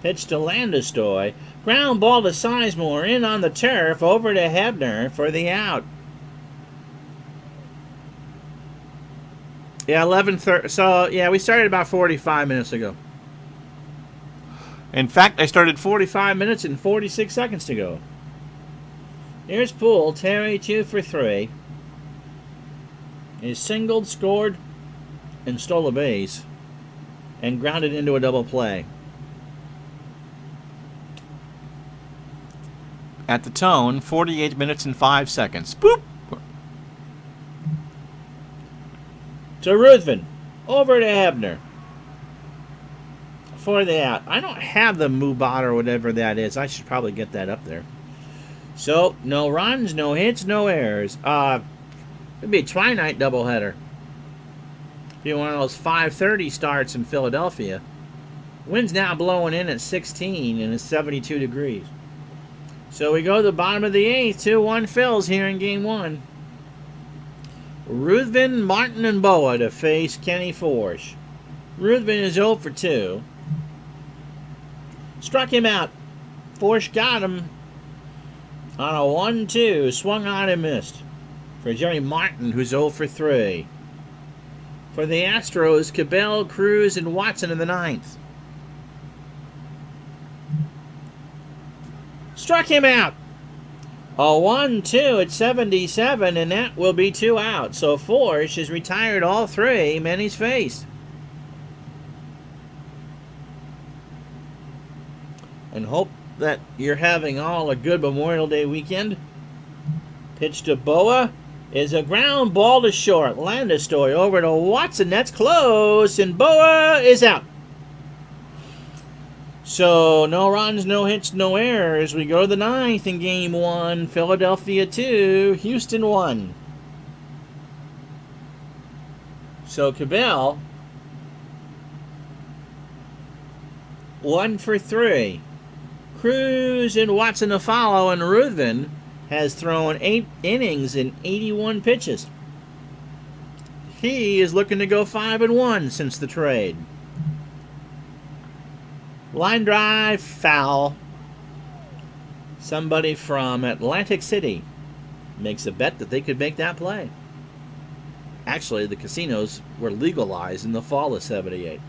Pitch to Landis, ground ball to Sizemore, in on the turf, over to Hebner for the out. Yeah, 11:30. So, yeah, we started about 45 minutes ago. In fact, I started 45 minutes and 46 seconds to go. Here's Poole. Terry 2 for 3. He singled, scored, and stole a base, and grounded into a double play. At the tone, 48 minutes and 5 seconds. Boop! To Ruthven. Over to Hebner for the out. I don't have the Mubot or whatever that is. I should probably get that up there. So, no runs, no hits, no errors. It'd be a twilight doubleheader. Be one of those 5:30 starts in Philadelphia. Wind's now blowing in at 16 and it's 72 degrees. So we go to the bottom of the 8th, 2-1 Phils here in Game 1. Ruthven, Martin, and Boa to face Kenny Forsch. Ruthven is 0 for 2. Struck him out. Forsch got him on a 1-2. Swung on and missed. For Jerry Martin, who's 0 for 3. For the Astros, Cabell, Cruz, and Watson in the 9th. Struck him out. A 1-2 at 77, and that will be 2 out. So Forsch has retired all 3 men he's faced. And hope that you're having all a good Memorial Day weekend. Pitch to Boa is a ground ball to short. Landis over to Watson. That's close, and Boa is out. So, no runs, no hits, no errors. We go to the 9th in Game 1. Philadelphia 2, Houston 1. So, Cabell, 1 for 3. Cruz and Watson to follow, and Ruthven has thrown 8 innings and 81 pitches. He is looking to go 5-1 since the trade. Line drive, foul. Somebody from Atlantic City makes a bet that they could make that play. Actually, the casinos were legalized in the fall of 78.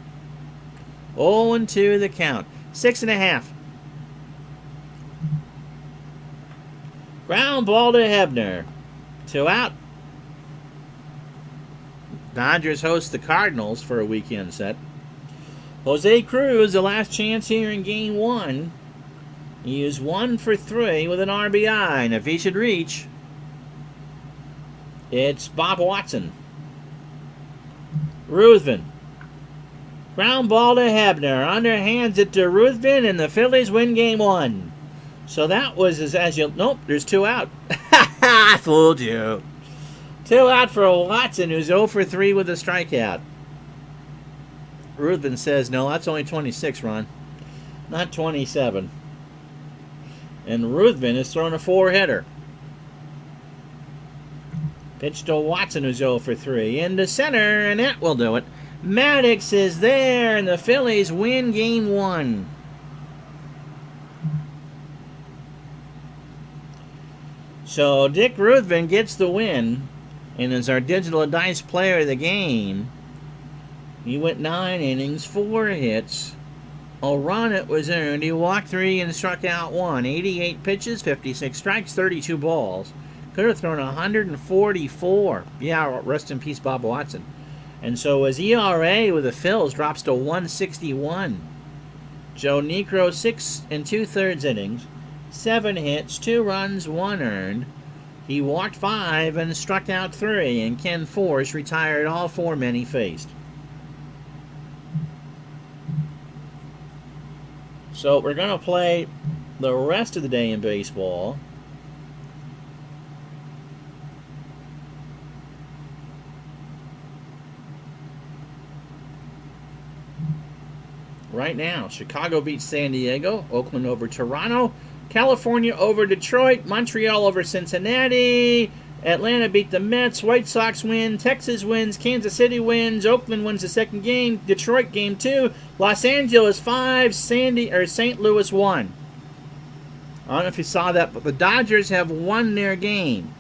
0-2 the count. 6.5. Ground ball to Hebner. 2 out. Dodgers host the Cardinals for a weekend set. Jose Cruz, the last chance here in Game 1. He is 1 for 3 with an RBI. And if he should reach, it's Bob Watson. Ruthven. Ground ball to Hebner. Underhands it to Ruthven, and the Phillies win Game 1. So that was as you... Nope, there's 2 out. I fooled you. 2 out for Watson, who's 0 for 3 with a strikeout. Ruthven says, no, that's only 26, Ron. Not 27. And Ruthven has thrown a 4-hitter. Pitch to Watson, who's 0 for 3. Into center, and that will do it. Maddox is there, and the Phillies win Game 1. So Dick Ruthven gets the win, and is our digital dice player of the game. He went 9 innings, 4 hits. A run it was earned. He walked 3 and struck out 1. 88 pitches, 56 strikes, 32 balls. Could have thrown 144. Yeah, rest in peace, Bob Watson. And so his ERA with the Phils drops to 161. Joe Niekro, 6 2/3 innings, 7 hits, 2 runs, 1 earned. He walked 5 and struck out 3. And Ken Forsch retired all 4 men he faced. So we're going to play the rest of the day in baseball. right now. Chicago beats San Diego. Oakland over Toronto. California over Detroit. Montreal over Cincinnati. Atlanta beat the Mets. White Sox win. Texas wins. Kansas City wins. Oakland wins the second game. Detroit game 2. Los Angeles 5. St. Louis 1. I don't know if you saw that, but the Dodgers have won their game.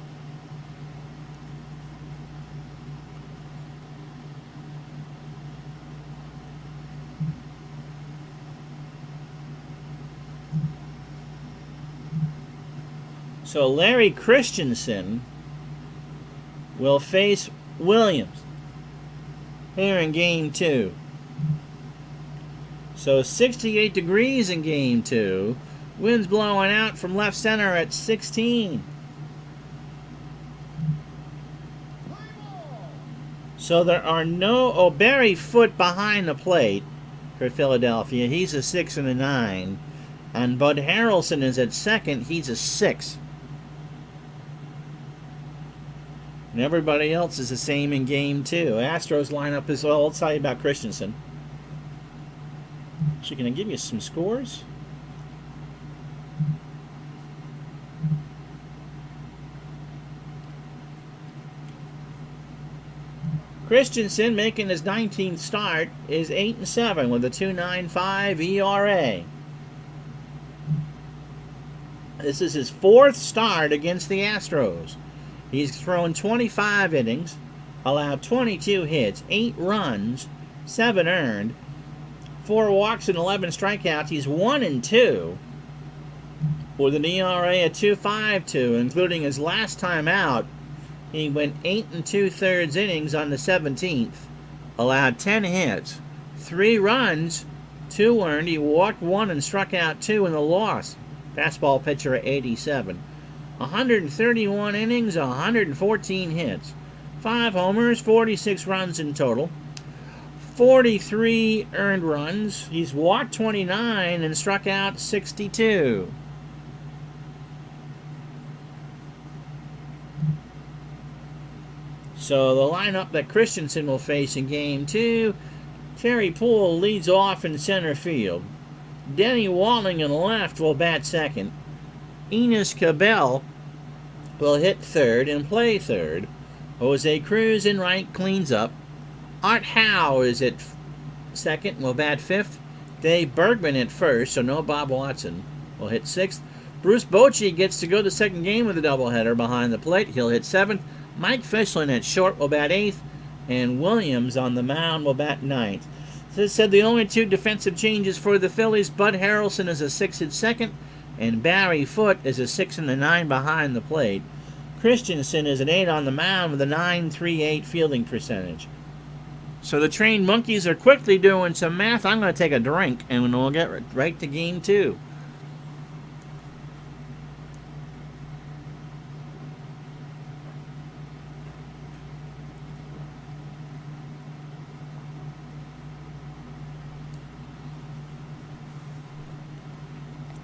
So Larry Christensen will face Williams here in game 2. So 68 degrees in game 2. Winds blowing out from left center at 16. So there are no Barry Foote behind the plate for Philadelphia. He's a 6 and a 9. And Bud Harrelson is at second. He's a 6. And everybody else is the same in game 2. Astros lineup is, well, I'll tell you about Christensen. Actually, can I give you some scores? Christensen, making his 19th start, is 8-7 with a 2.95 ERA. This is his 4th start against the Astros. He's thrown 25 innings, allowed 22 hits, 8 runs, 7 earned, 4 walks and 11 strikeouts. He's 1-2 with an ERA of 2.52, including his last time out. He went 8 2/3 innings on the 17th, allowed 10 hits, 3 runs, 2 earned. He walked 1 and struck out 2 in the loss. Fastball pitcher at 87. 131 innings, 114 hits, 5 homers, 46 runs in total, 43 earned runs. He's walked 29 and struck out 62. So the lineup that Christensen will face in game 2, Terry Poole leads off in center field. Denny Walling in left will bat second. Enos Cabell will hit third and play third. Jose Cruz in right cleans up. Art Howe is at second and will bat fifth. Dave Bergman at first, so no Bob Watson, will hit sixth. Bruce Bochy gets to go the second game with a doubleheader behind the plate. He'll hit seventh. Mike Fischlin at short will bat eighth. And Williams on the mound will bat ninth. As said, the only 2 defensive changes for the Phillies, Bud Harrelson is a 6 at second, and Barry Foote is a 6 and a 9 behind the plate. Christensen is an 8 on the mound with a .938 fielding percentage. So the trained monkeys are quickly doing some math. I'm going to take a drink, and we'll get right to game 2.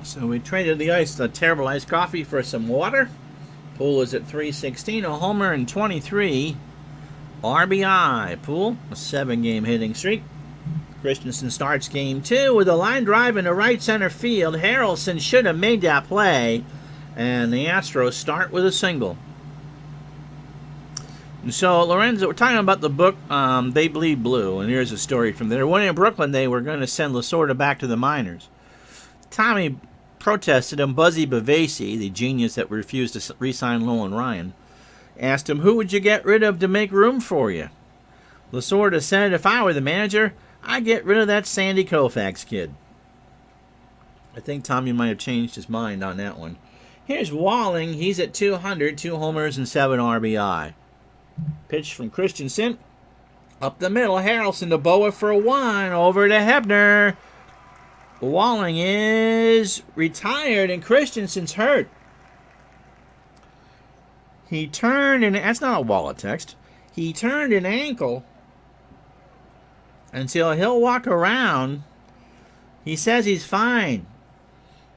So we traded the terrible iced coffee for some water. Poole is at 316, a homer and 23 RBI. Poole, a 7-game hitting streak. Christensen starts game 2 with a line drive into right center field. Harrelson should have made that play, and the Astros start with a single. And so, Lorenzo, we're talking about the book, They Bleed Blue, and here's a story from there. When in Brooklyn, they were going to send Lasorda back to the minors. Tommy protested him. Buzzy Bavasi, the genius that refused to re-sign Nolan Ryan, asked him, who would you get rid of to make room for you? Lasorda said, if I were the manager, I'd get rid of that Sandy Koufax kid. I think Tommy might have changed his mind on that one. Here's Walling. He's at 200, 2 homers and 7 RBI. Pitch from Christensen. Up the middle, Harrelson to Boa for 1. Over to Hebner. Walling is retired and Christensen's hurt. He turned, and that's not a wallet text. He turned an ankle until he'll walk around. He says he's fine.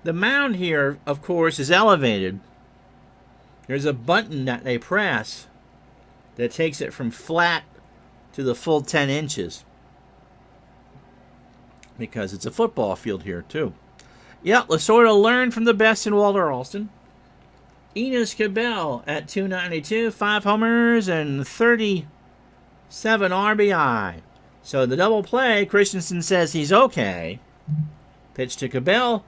The mound here, of course, is elevated. There's a button that they press that takes it from flat to the full 10 inches. because it's a football field here, too. Yeah, Lasorda learned from the best in Walter Alston. Enos Cabell at 292, 5 homers and 37 RBI. So the double play, Christensen says he's okay. Pitch to Cabell.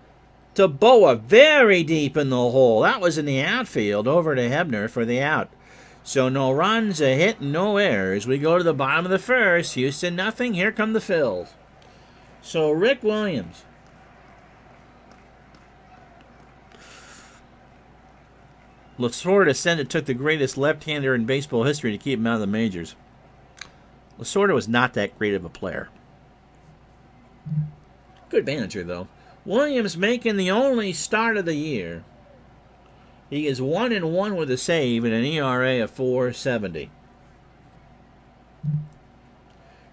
To Boa, very deep in the hole. That was in the outfield, over to Hebner for the out. So no runs, a hit, no errors. We go to the bottom of the first. Houston nothing. Here come the Phils. So Rick Williams. Lasorda said it took the greatest left-hander in baseball history to keep him out of the majors. Lasorda was not that great of a player. Good manager, though. Williams making the only start of the year. He is 1-1 with a save and an ERA of 4.70.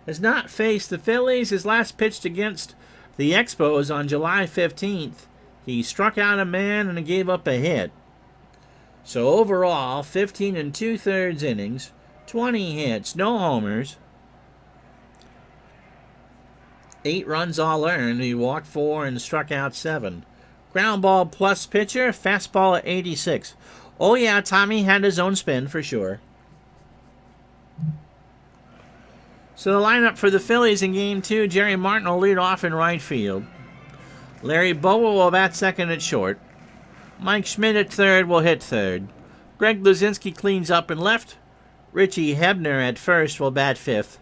Has not faced the Phillies. His last pitched against the Expos on July 15th. He struck out a man and gave up a hit. So overall, 15 2/3 innings, 20 hits, no homers, 8 runs all earned. He walked 4 and struck out 7. Ground ball plus pitcher, fastball at 86. Oh yeah, Tommy had his own spin for sure. So the lineup for the Phillies in Game 2, Jerry Martin will lead off in right field. Larry Bowa will bat second at short. Mike Schmidt at third will hit third. Greg Luzinski cleans up in left. Richie Hebner at first will bat fifth.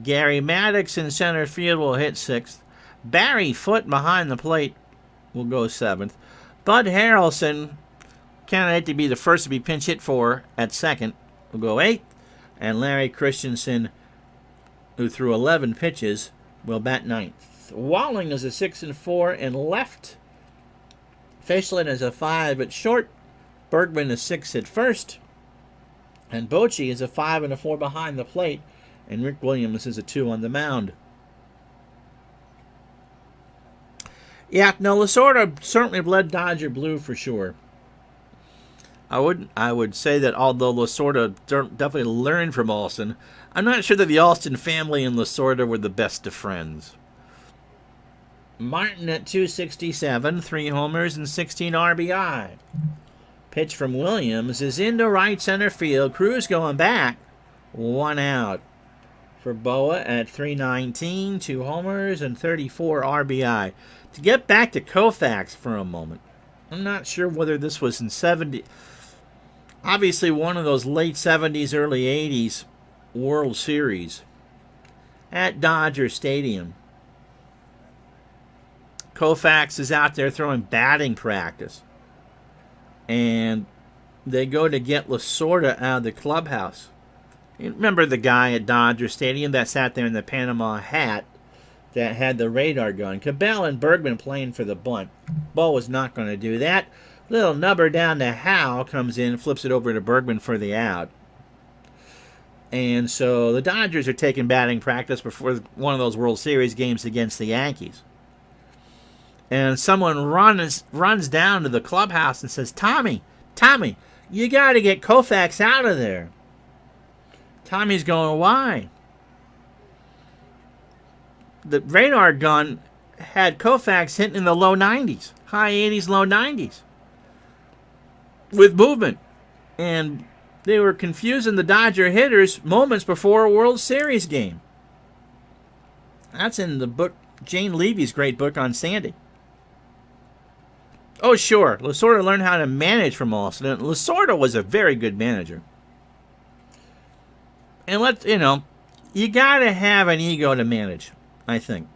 Gary Maddox in center field will hit sixth. Barry Foote behind the plate will go seventh. Bud Harrelson, candidate to be the first to be pinch hit for at second, will go eighth. And Larry Christensen, who threw 11 pitches, will bat ninth. Walling is a 6-4 in left. Fischlin is a 5 at short. Bergman is 6 at first. And Bochy is a 5 and a 4 behind the plate. And Rick Williams is a 2 on the mound. Yeah, no, Lasorda certainly bled Dodger blue for sure. I would say that although Lasorda definitely learned from Alston, I'm not sure that the Alston family and Lasorda were the best of friends. Martin at 267, 3 homers and 16 RBI. Pitch from Williams is into right center field. Cruz going back. 1 out. For Boa at 319, 2 homers and 34 RBI. To get back to Koufax for a moment, I'm not sure whether this was in 70. Obviously one of those late 70s, early 80s World Series at Dodger Stadium. Koufax is out there throwing batting practice. And they go to get Lasorda out of the clubhouse. You remember the guy at Dodger Stadium that sat there in the Panama hat that had the radar gun? Cabell and Bergman playing for the bunt. Bo was not going to do that. Little nubber down to Howe comes in, flips it over to Bergman for the out. And so the Dodgers are taking batting practice before one of those World Series games against the Yankees. And someone runs down to the clubhouse and says, Tommy, you got to get Koufax out of there. Tommy's going, why? The radar gun had Koufax hitting in the low 90s, high 80s, low 90s, with movement. And they were confusing the Dodger hitters moments before a World Series game. That's in the book, Jane Levy's great book on Sandy. Oh, sure, Lasorda learned how to manage from Alston. And Lasorda was a very good manager. And you got to have an ego to manage, I think.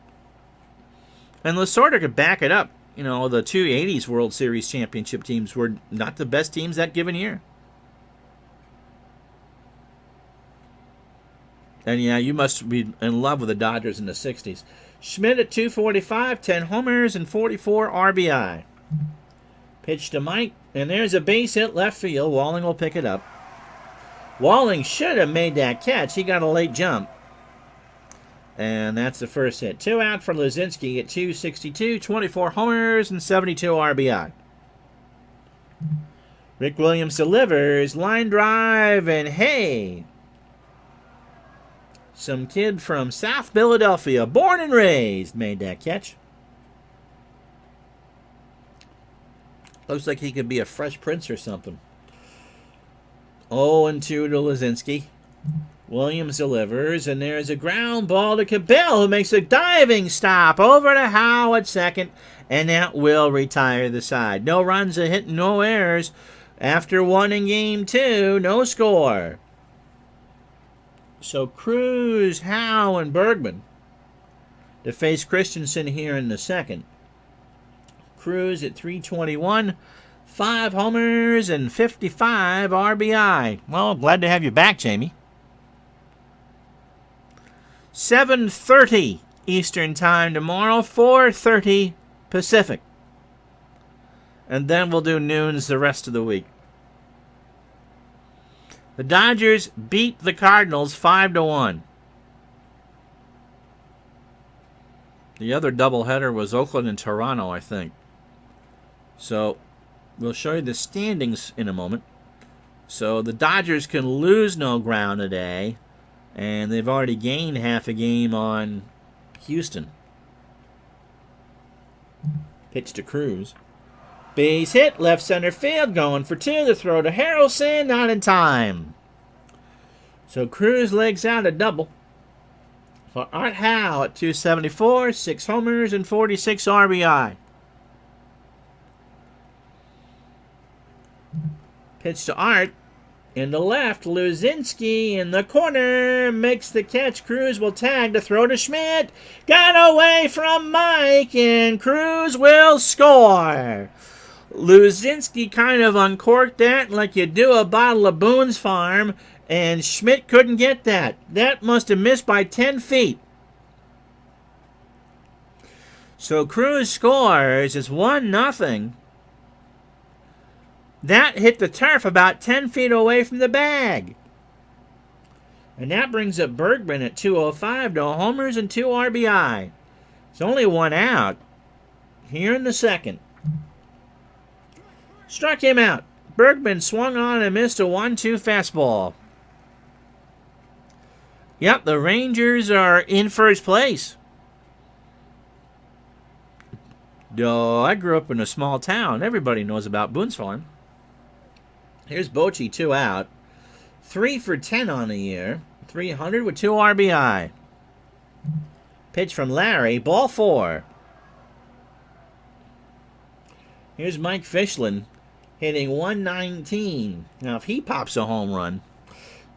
And Lasorda could back it up. The two 80s World Series championship teams were not the best teams that given year. And yeah, you must be in love with the Dodgers in the 60s. Schmidt at 245, 10 homers and 44 RBI. Pitch to Mike, and there's a base hit left field. Walling will pick it up. Walling should have made that catch. He got a late jump. And that's the first hit. 2 out for Luzinski at 262, 24 homers and 72 RBI. Rick Williams delivers. Line drive, and hey! Some kid from South Philadelphia, born and raised, made that catch. Looks like he could be a Fresh Prince or something. 0-2 to Lazinski. Williams delivers, and there's a ground ball to Cabell, who makes a diving stop over to Howe at second, and that will retire the side. No runs, a hit, no errors. After 1 in game 2, no score. So Cruz, Howe, and Bergman to face Christensen here in the second. Cruz at .321, 5 homers and 55 RBI. Well, glad to have you back, Jamie. 7:30 Eastern Time tomorrow, 4:30 Pacific. And then we'll do noons the rest of the week. The Dodgers beat the Cardinals 5-1. The other doubleheader was Oakland and Toronto, I think. So we'll show you the standings in a moment. So the Dodgers can lose no ground today, and they've already gained half a game on Houston. Pitch to Cruz. Base hit, left center field, going for 2. The throw to Harrelson, not in time. So Cruz legs out a double for Art Howe at .274, 6 homers and 46 RBI. Pitch to Art. In the left, Luzinski in the corner makes the catch. Cruz will tag to throw to Schmidt. Got away from Mike, and Cruz will score. Luzinski kind of uncorked that like you do a bottle of Boone's Farm, and Schmidt couldn't get that. That must have missed by 10 feet. So Cruz scores. It's 1-0. That hit the turf about 10 feet away from the bag. And that brings up Bergman at .205 to homers and 2 RBI. It's only 1 out here in the second. Struck him out. Bergman swung on and missed a 1-2 fastball. Yep, the Rangers are in first place. Duh, I grew up in a small town. Everybody knows about Boone's Farm. Here's Bochy, 2 out. 3 for 10 on the year. 300 with 2 RBI. Pitch from Larry. Ball 4. Here's Mike Fischlin hitting .119. Now, if he pops a home run,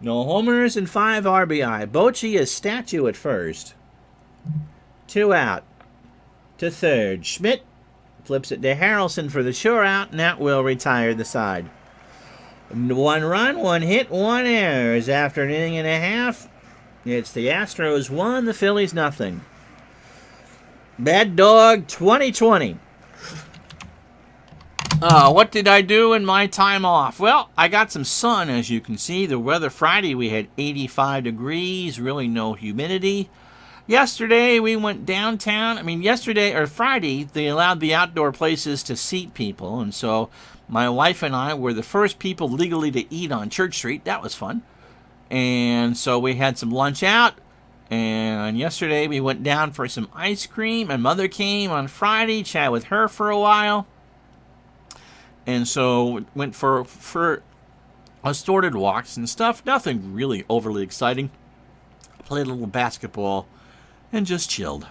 no homers and 5 RBI. Bochy is statue at first. 2 out. To third. Schmidt flips it to Harrelson for the sure out, and that will retire the side. 1 run, 1 hit, 1 error. After an inning and a half, it's the Astros 1, the Phillies 0. Bad Dog 2020. What did I do in my time off? Well, I got some sun, as you can see. The weather Friday, we had 85 degrees, really no humidity. Yesterday, we went downtown. Friday, they allowed the outdoor places to seat people, and so my wife and I were the first people legally to eat on Church Street. That was fun. And so we had some lunch out. And yesterday we went down for some ice cream. My mother came on Friday, chat with her for a while. And so went for assorted walks and stuff. Nothing really overly exciting. Played a little basketball and just chilled.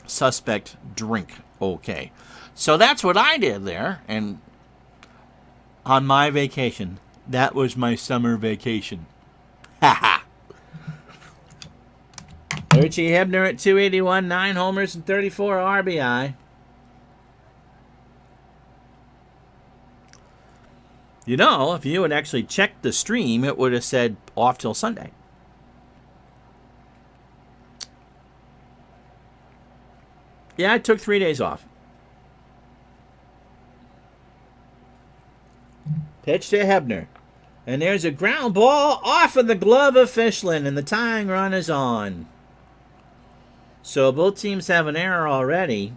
Suspect drink okay. So that's what I did there, and on my vacation. That was my summer vacation. Ha ha. Richie Hebner at .281, 9 homers and 34 RBI. You know, if you had actually checked the stream, it would have said off till Sunday. Yeah, I took 3 days off. Pitch to Hebner. And there's a ground ball off of the glove of Fischlin, and the tying run is on. So both teams have an error already.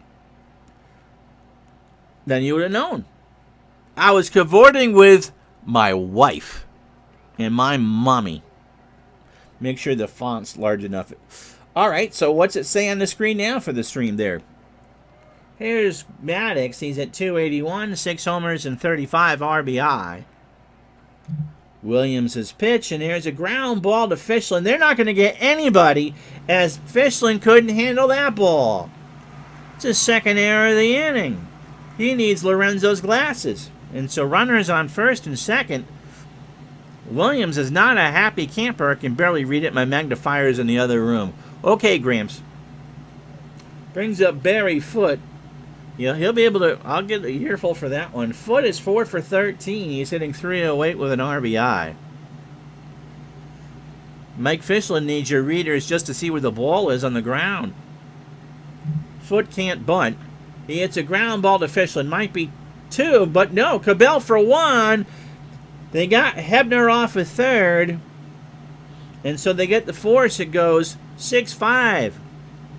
Then you would have known. I was cavorting with my wife and my mommy. Make sure the font's large enough. All right, so what's it say on the screen now for the stream there? Here's Maddox. He's at 281, 6 homers and 35 RBI. Williams' pitch, and there's a ground ball to Fishland. They're not going to get anybody, as Fishland couldn't handle that ball. It's his second error of the inning. He needs Lorenzo's glasses. And so runners on first and second. Williams is not a happy camper. I can barely read it. My magnifier's in the other room. Okay, Gramps. Brings up Barry Foote. Yeah, he'll be able to. I'll get a earful for that one. Foote is 4 for 13. He's hitting 308 with an RBI. Mike Fishland needs your readers just to see where the ball is on the ground. Foote can't bunt. He hits a ground ball to Fishland. Might be 2, but no. Cabell for 1. They got Hebner off a third. And so they get the force. It goes 6-5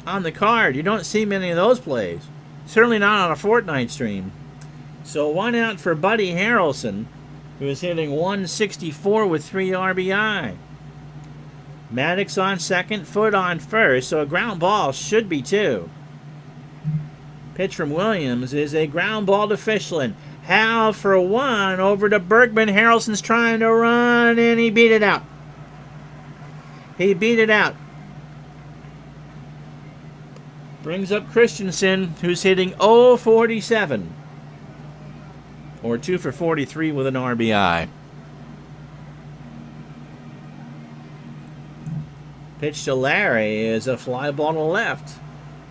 on the card. You don't see many of those plays. Certainly not on a Fortnite stream. So 1 out for Buddy Harrelson, who is hitting 164 with 3 RBI. Maddox on second, Foote on first, so a ground ball should be 2. Pitch from Williams is a ground ball to Fishland. Hal for 1 over to Bergman. Harrelson's trying to run, and he beat it out. He beat it out. Brings up Christensen, who's hitting 0-47. Or 2 for 43 with an RBI. Pitch to Larry is a fly ball to left.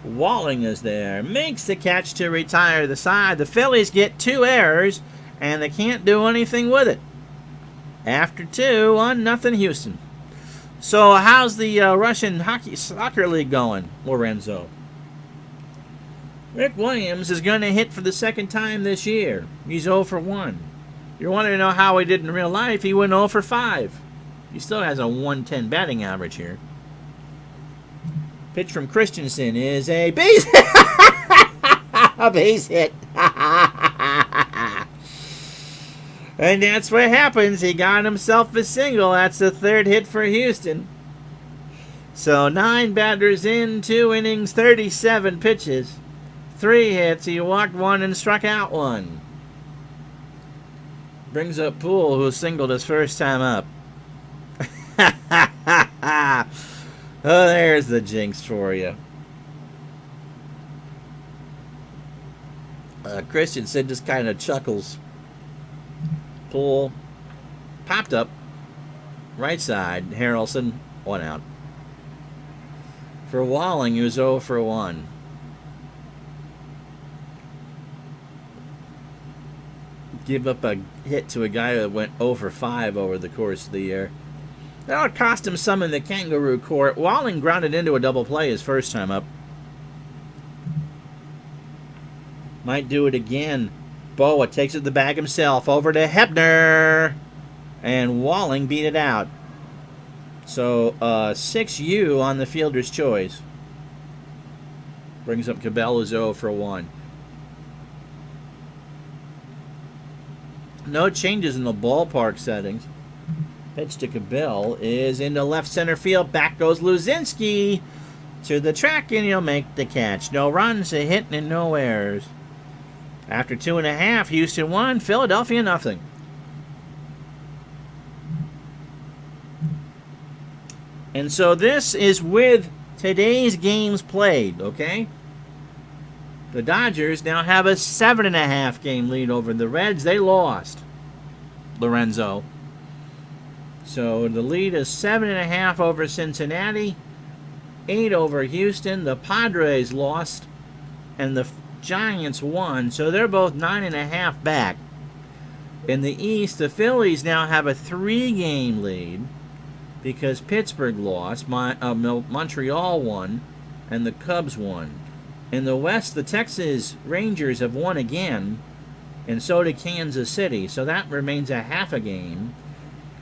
Walling is there. Makes the catch to retire the side. The Phillies get 2 errors, and they can't do anything with it. After 2, 1-0 Houston. So how's the Russian soccer league going, Lorenzo? Rick Williams is going to hit for the second time this year. He's 0 for 1. You want to know how he did in real life? He went 0 for 5. He still has a 110 batting average here. Pitch from Christensen is a base hit. A base hit. And that's what happens. He got himself a single. That's the 3rd hit for Houston. So 9 batters in, 2 innings, 37 pitches. 3 hits. He walked 1 and struck out 1. Brings up Poole, who singled his first time up. Oh, there's the jinx for you. Christensen just kind of chuckles. Poole popped up. Right side. Harrelson, 1 out. For Walling, he was 0 for 1. Give up a hit to a guy that went 0 for 5 over the course of the year. That'll cost him some in the kangaroo court. Walling grounded into a double play his first time up. Might do it again. Boa takes it to the bag himself. Over to Hebner. And Walling beat it out. So 6U on the fielder's choice. Brings up Cabela's 0 for 1. No changes in the ballpark settings. Pitch to Cabell is into left center field. Back goes Luzinski to the track, and he'll make the catch. No runs, a hit, and no errors. After 2.5, Houston 1, Philadelphia 0. And so this is with today's games played, okay? The Dodgers now have a 7.5 game lead over the Reds. They lost, Lorenzo. So the lead is 7.5 over Cincinnati, 8 over Houston. The Padres lost, and the Giants won. So they're both 9.5 back. In the East, the Phillies now have a 3-game lead because Pittsburgh lost, Montreal won, and the Cubs won. In the West, the Texas Rangers have won again, and so did Kansas City. So that remains a half a game.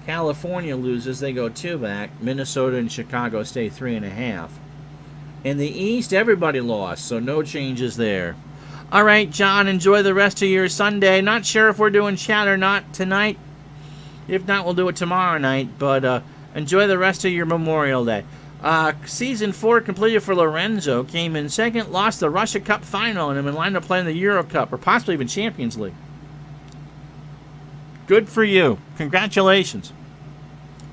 California loses, they go 2 back. Minnesota and Chicago stay 3.5. In the East, everybody lost, so no changes there. All right, John, enjoy the rest of your Sunday. Not sure if we're doing chat or not tonight. If not, we'll do it tomorrow night. But Enjoy the rest of your Memorial Day. Season 4 completed for Lorenzo. Came in second, lost the Russia Cup final, and in line to play in the Euro Cup, or possibly even Champions League. Good for you. Congratulations.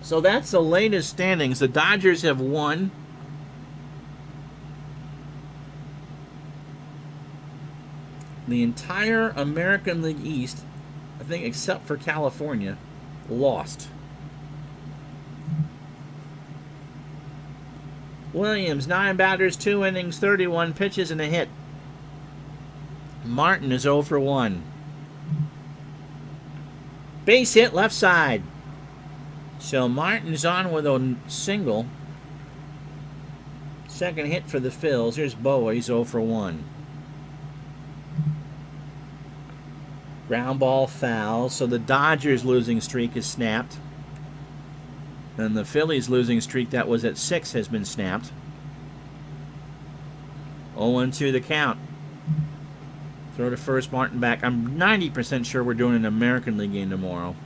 So that's the latest standings. The Dodgers have won. The entire American League East, I think except for California, lost. Williams, 9 batters, 2 innings, 31 pitches, and a hit. Martin is 0 for 1. Base hit left side. So Martin's on with a single. Second hit for the Phils. Here's Boa. He's 0 for 1. Ground ball foul. So the Dodgers' losing streak is snapped. And the Phillies' losing streak that was at 6 has been snapped. 0-2 the count. Throw to first, Martin back. I'm 90% sure we're doing an American League game tomorrow.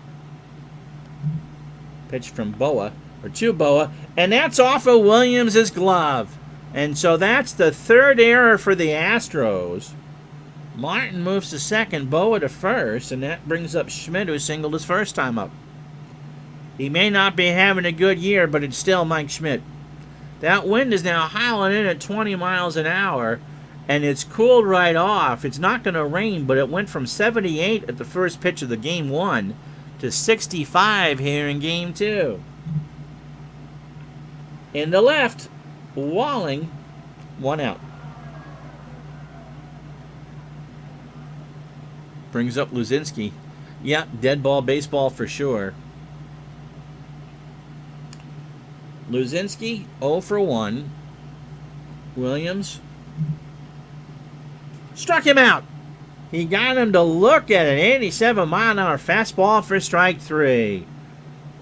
Pitch from Boa, or to Boa, and that's off of Williams' glove. And so that's the third error for the Astros. Martin moves to second, Boa to first, and that brings up Schmidt, who singled his first time up. He may not be having a good year, but it's still Mike Schmidt. That wind is now howling in at 20 miles an hour, and it's cooled right off. It's not going to rain, but it went from 78 at the first pitch of the game 1 to 65 here in game 2. In the left, Walling, 1 out. Brings up Luzinski. Yeah, dead ball baseball for sure. Luzinski, 0 for 1. Williams struck him out. He got him to look at an 87-mile-an-hour fastball for strike 3.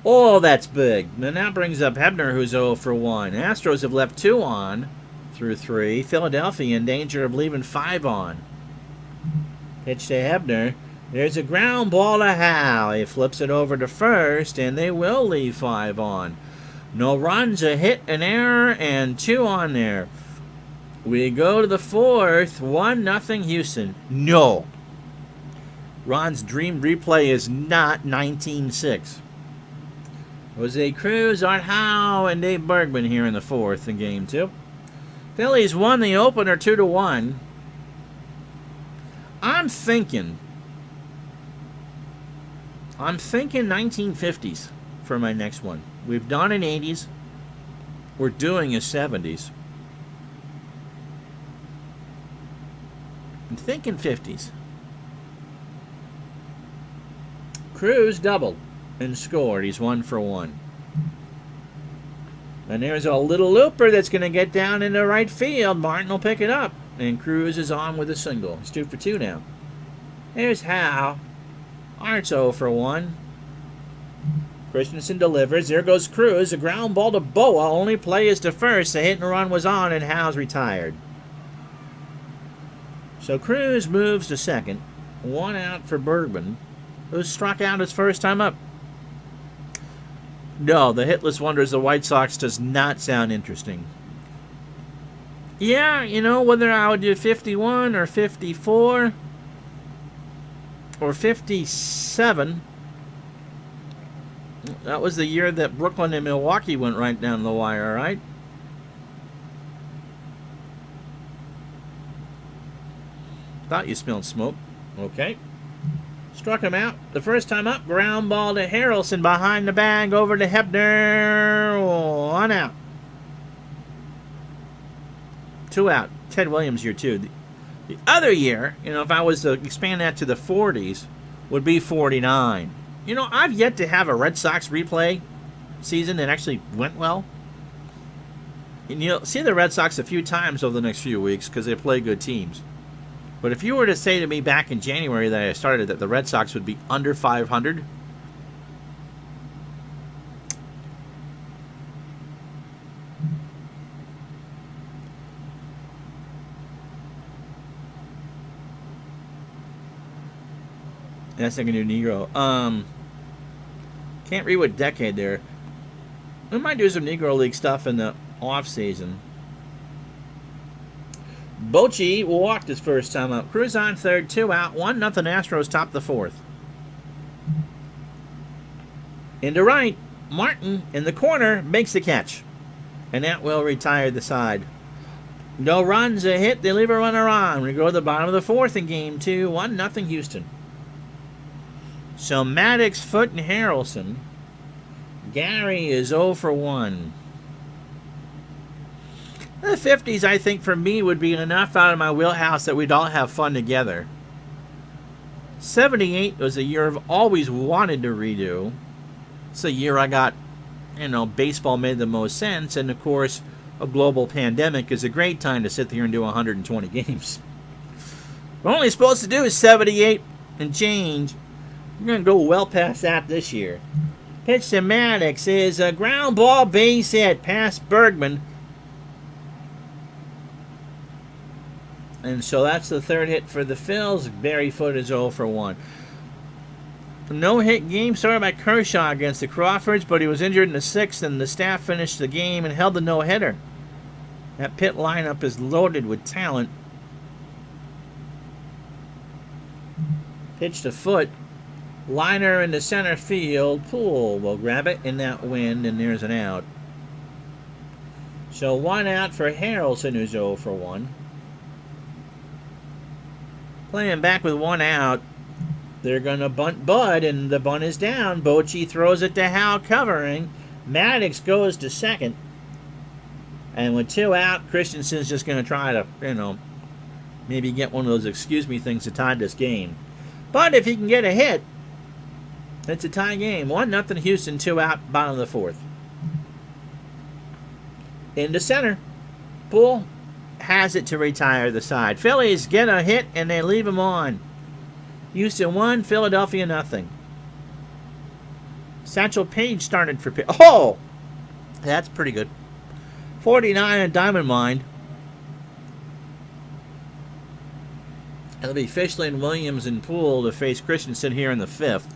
Oh, that's big. And that brings up Hebner, who's 0 for 1. Astros have left 2 on through 3. Philadelphia in danger of leaving 5 on. Pitch to Hebner. There's a ground ball to Howe. He flips it over to first, and they will leave 5 on. No runs, a hit, an error, and 2 on there. We go to the 4th. 1-0 Houston. No. Ron's dream replay is not 19-6. Jose Cruz, Art Howe, and Dave Bergman here in the 4th in game 2. Phillies won the opener 2-1. I'm thinking 1950s for my next one. We've done an 80s. We're doing a 70s. I'm thinking 50s. Cruz doubled and scored. He's 1 for 1. And there's a little looper that's going to get down into right field. Martin will pick it up. And Cruz is on with a single. He's 2 for 2 now. There's Howe. Art's 0 for 1. Christensen delivers. There goes Cruz. A ground ball to Boa. Only play is to first. The hit and run was on, and Howe's retired. So Cruz moves to second. 1 out for Bergman, who struck out his first time up. No, the hitless wonders of the White Sox does not sound interesting. Yeah, you know, whether I would do 51 or 54 or 57. That was the year that Brooklyn and Milwaukee went right down the wire, right? Thought you smelled smoke. Okay. Struck him out. The first time up, ground ball to Harrelson behind the bag over to Hebner. 1 out. 2 out. Ted Williams year 2. The other year, you know, if I was to expand that to the 40s, would be 49. You know, I've yet to have a Red Sox replay season that actually went well. And you'll see the Red Sox a few times over the next few weeks because they play good teams. But if you were to say to me back in January that I started that the Red Sox would be under 500, that's like a new Negro. Can't read what decade there. We might do some Negro League stuff in the off season. Bochy walked his first time up. Cruz on third, 2 out, 1-0 Astros top the fourth. Into right, Martin in the corner makes the catch. And that will retire the side. No runs, a hit, they leave a runner on. We go to the bottom of the fourth in game 2, 1-0 Houston. So Maddox, Foote, and Harrelson. Gary is 0 for 1. The 50s, I think, for me, would be enough out of my wheelhouse that we'd all have fun together. 78 was a year I've always wanted to redo. It's a year I got, baseball made the most sense. And, of course, a global pandemic is a great time to sit there and do 120 games. We're only supposed to do is 78 and change. We're going to go well past that this year. Pitch to Maddox is a ground ball base hit past Bergman. And so that's the third hit for the Phils. Barry Foote is 0 for 1. No-hit game started by Kershaw against the Crawfords, but he was injured in the 6th, and the staff finished the game and held the no-hitter. That Pitt lineup is loaded with talent. Pitch to Foote. Liner into center field. Poole will grab it in that wind, and there's an out. So 1 out for Harrelson, who's 0 for 1. Playing back with 1 out. They're going to bunt Bud, and the bunt is down. Bochy throws it to Howe covering. Maddox goes to second. And with 2 out, Christensen's just going to try to, maybe get one of those excuse me things to tie this game. But if he can get a hit, it's a tie game. 1-0 Houston, 2 out, bottom of the fourth. Into center. Poole has it to retire the side. Phillies get a hit, and they leave him on. Houston 1, Philadelphia nothing. Satchel Paige started for Pitt. Oh! That's pretty good. 49 at Diamond Mine. It'll be Fischlin, Williams, and Poole to face Christensen here in the 5th.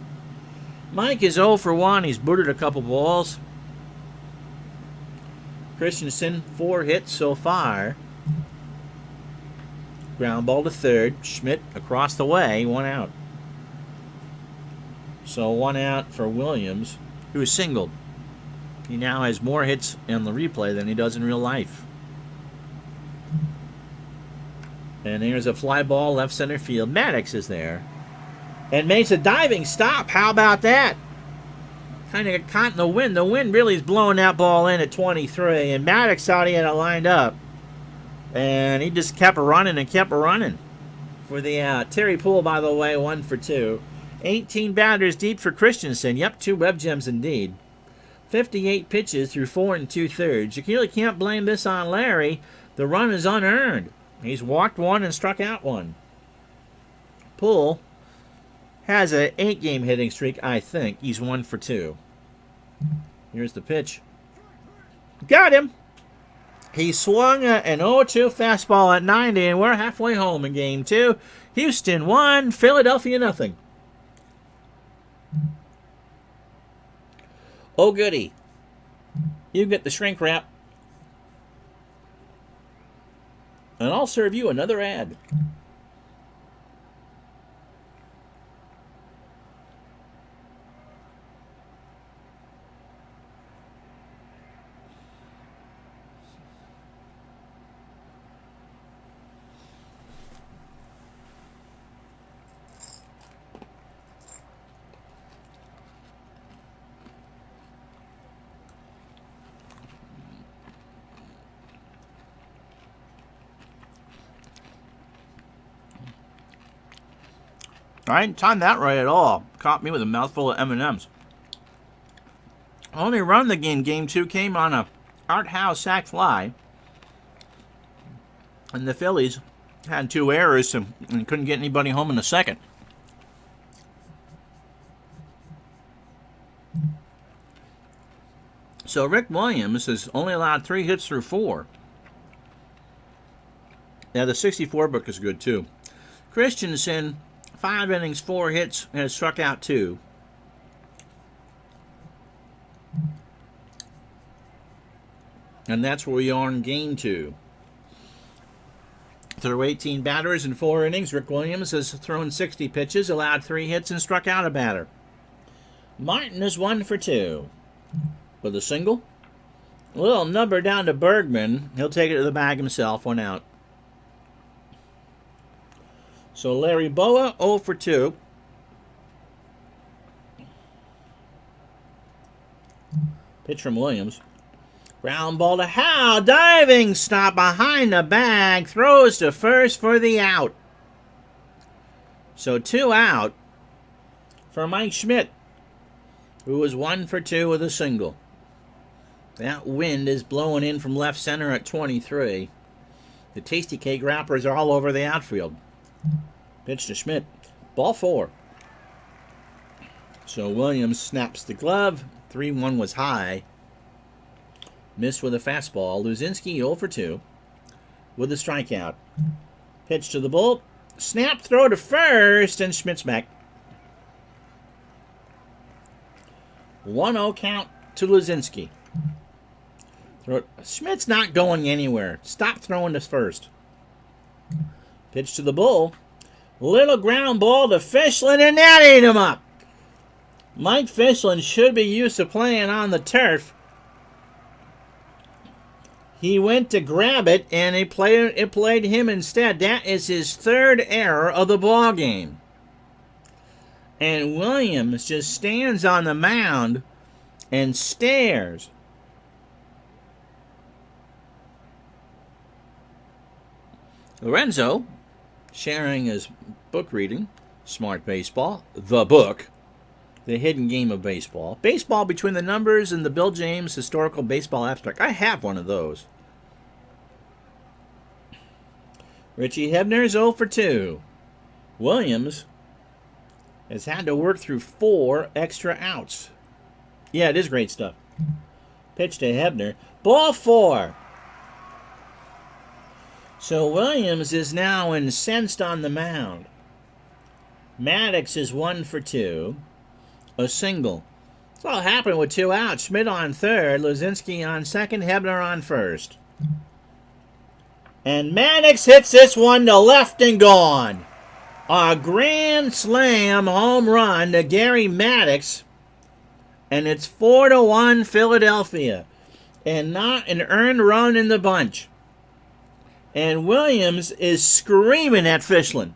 Mike is 0 for 1. He's booted a couple balls. Christensen, 4 hits so far. Ground ball to third. Schmidt across the way. 1 out. So 1 out for Williams, who is singled. He now has more hits on the replay than he does in real life. And here's a fly ball left center field. Maddox is there. And makes a diving stop. How about that? Kind of got caught in the wind. The wind really is blowing that ball in at 23. And Maddox thought he had it lined up. And he just kept running and kept running for the out. Terry Poole, by the way, 1 for 2. 18 batters deep for Christensen. Yep, 2 web gems indeed. 58 pitches through 4 2/3. You really can't blame this on Larry. The run is unearned. He's walked 1 and struck out 1. Poole has an 8-game hitting streak, I think. He's 1 for 2. Here's the pitch. Got him. He swung an 0-2 fastball at 90, and we're halfway home in game 2. Houston 1, Philadelphia nothing. Oh, goody. You get the shrink wrap. And I'll serve you another ad. I didn't time that right at all. Caught me with a mouthful of M&Ms. Only run the game 2 came on a Art House sac fly. And the Phillies had 2 errors and couldn't get anybody home in the second. So Rick Williams has only allowed 3 hits through 4. Yeah, the 64 book is good too. Christensen, 5 innings, 4 hits, and has struck out 2. And that's where we are in game 2. Through 18 batters in 4 innings, Rick Williams has thrown 60 pitches, allowed 3 hits, and struck out a batter. Martin is 1 for 2 with a single. A little number down to Bergman. He'll take it to the bag himself, 1 out. So Larry Boa, 0 for 2. Pitch from Williams. Ground ball to Howe. Diving stop behind the bag. Throws to first for the out. So 2 out for Mike Schmidt, who was 1 for 2 with a single. That wind is blowing in from left center at 23. The Tasty Cake wrappers are all over the outfield. Pitch to Schmidt. Ball 4. So Williams snaps the glove. 3-1 was high. Missed with a fastball. Luzinski 0 for 2 with a strikeout. Pitch to the bull. Snap throw to first, and Schmidt's back. 1-0 count to Luzinski. Schmidt's not going anywhere. Stop throwing to first. Pitch to the bull. Little ground ball to Fischlin, and that ate him up. Mike Fischlin should be used to playing on the turf. He went to grab it, and it played him instead. That is his 3rd error of the ball game. And Williams just stands on the mound and stares. Lorenzo, sharing his book reading, Smart Baseball, the book, The Hidden Game of Baseball. Baseball Between the Numbers and the Bill James Historical Baseball Abstract. I have one of those. Richie Hebner's 0 for 2. Williams has had to work through 4 extra outs. Yeah, it is great stuff. Pitch to Hebner. Ball 4. So Williams is now incensed on the mound. Maddox is 1 for 2. A single. It's all happened with 2 outs. Schmidt on 3rd, Luzinski on 2nd, Hebner on 1st. And Maddox hits this one to left and gone. A grand slam home run to Gary Maddox. And it's 4-1 Philadelphia. And not an earned run in the bunch. And Williams is screaming at Fischlin.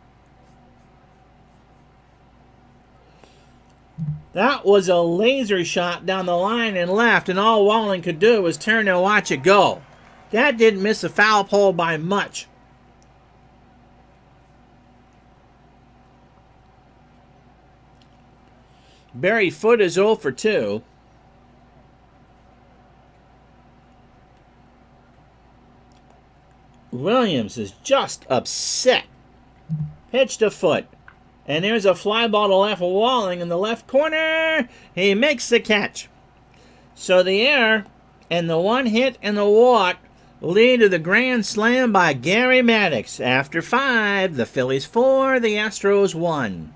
That was a laser shot down the line and left, and all Wallen could do was turn and watch it go. That didn't miss the foul pole by much. Barry Foote is 0 for 2. Williams is just upset. Pitch to Foote. And there's a fly ball to left Walling in the left corner. He makes the catch. So the error and the 1 hit and the walk lead to the grand slam by Gary Maddox. After 5, the Phillies 4, the Astros 1.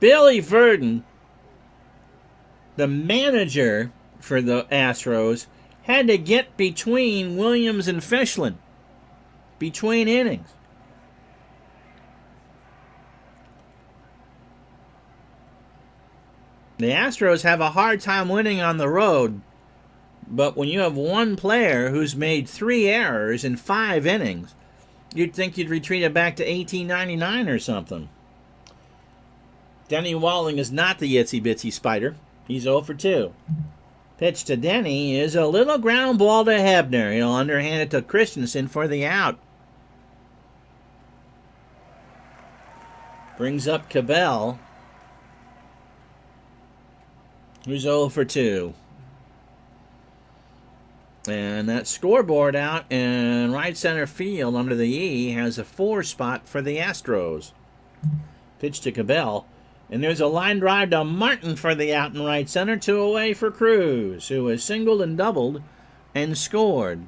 Billy Verdon, the manager for the Astros, had to get between Williams and Fischlin. Between innings. The Astros have a hard time winning on the road, but when you have one player who's made 3 errors in 5 innings, you'd think you'd retreat it back to 1899 or something. Denny Walling is not the itsy bitsy spider. He's 0 for 2. Pitch to Denny is a little ground ball to Hebner. He'll underhand it to Christensen for the out. Brings up Cabell, who's 0 for 2. And that scoreboard out in right center field under the E has a 4 spot for the Astros. Pitch to Cabell. And there's a line drive to Martin for the out in right center. 2 away for Cruz, who has singled and doubled and scored.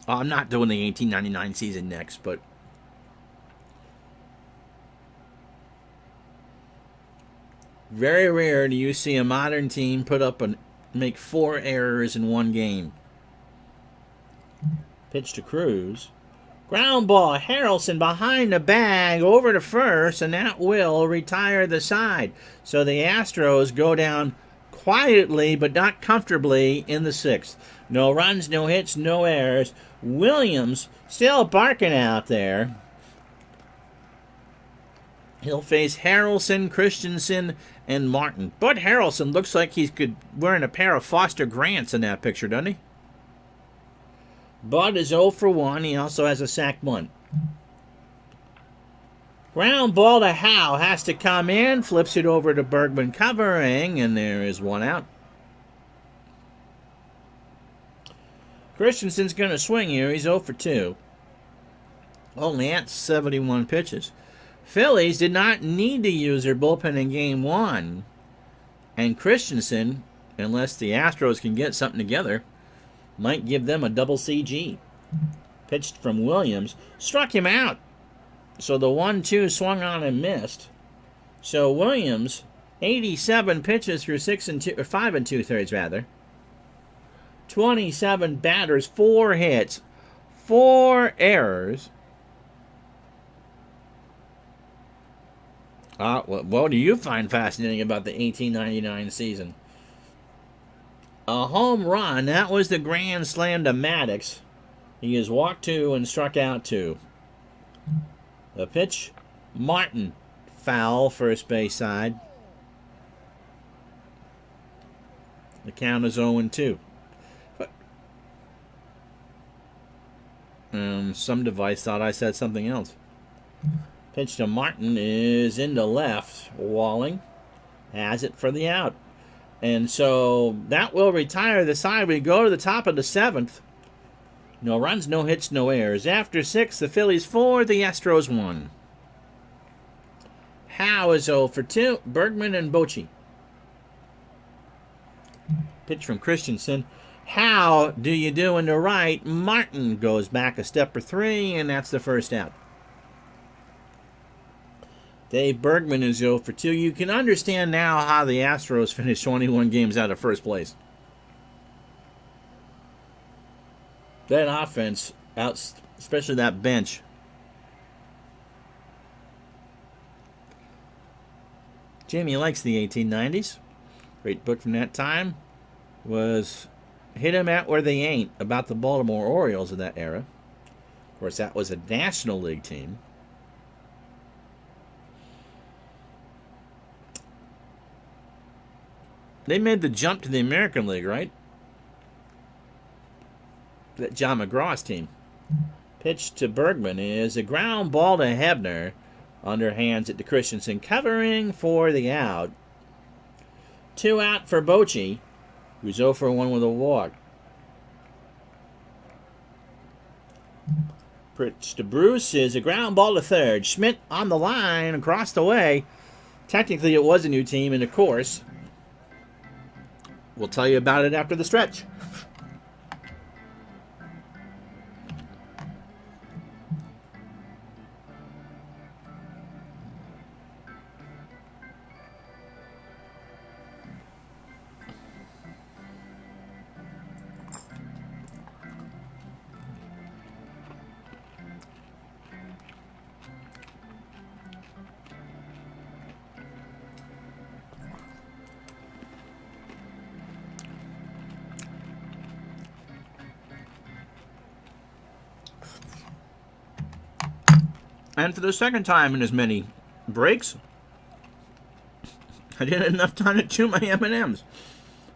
I'm not doing the 1899 season next, but Very rare do you see a modern team make 4 errors in one game. Pitch to Cruz. Ground ball. Harrelson behind the bag over to first, and that will retire the side. So the Astros go down quietly but not comfortably in the 6th. No runs, no hits, no errors. Williams still barking out there. He'll face Harrelson, Christensen, and Martin. Bud Harrelson looks like he's wearing a pair of Foster Grants in that picture, doesn't he? Bud is 0 for 1. He also has a sack bunt. Ground ball to Howe. Has to come in. Flips it over to Bergman covering, and there is 1 out. Christensen's going to swing here. He's 0 for 2. Only at 71 pitches. Phillies did not need to use their bullpen in Game 1. And Christensen, unless the Astros can get something together, might give them a double CG. Pitched from Williams. Struck him out. So the 1-2 swung on and missed. So Williams, 87 pitches for 5 2/3 rather. 27 batters, 4 hits, 4 errors. What do you find fascinating about the 1899 season? A home run. That was the grand slam to Maddox. He has walked 2 and struck out 2. The pitch, Martin. Foul, first base side. The count is 0-2. Some device thought I said something else. Pitch to Martin is into left. Walling has it for the out. And so that will retire the side. We go to the top of the 7th. No runs, no hits, no errors. After 6, the Phillies 4, the Astros 1. Howe is 0 for 2. Bergman and Bochy. Pitch from Christensen. How do you do in the right? Martin goes back a step or 3, and that's the first out. Dave Bergman is 0 for 2. You can understand now how the Astros finished 21 games out of first place. That offense, especially that bench. Jamie likes the 1890s. Great book from that time was Hit 'Em At Where They Ain't, about the Baltimore Orioles of that era. Of course, that was a National League team. They made the jump to the American League, right? That John McGraw's team. Pitch to Bergman is a ground ball to Hebner. Underhands it to Christensen, covering for the out. 2 out for Bochy, who's 0 for 1 with a walk. Pitch to Bruce is a ground ball to third. Schmidt on the line, across the way. Technically, it was a new team, and of course, we'll tell you about it after the stretch. And for the second time in as many breaks, I didn't have enough time to chew my M&Ms.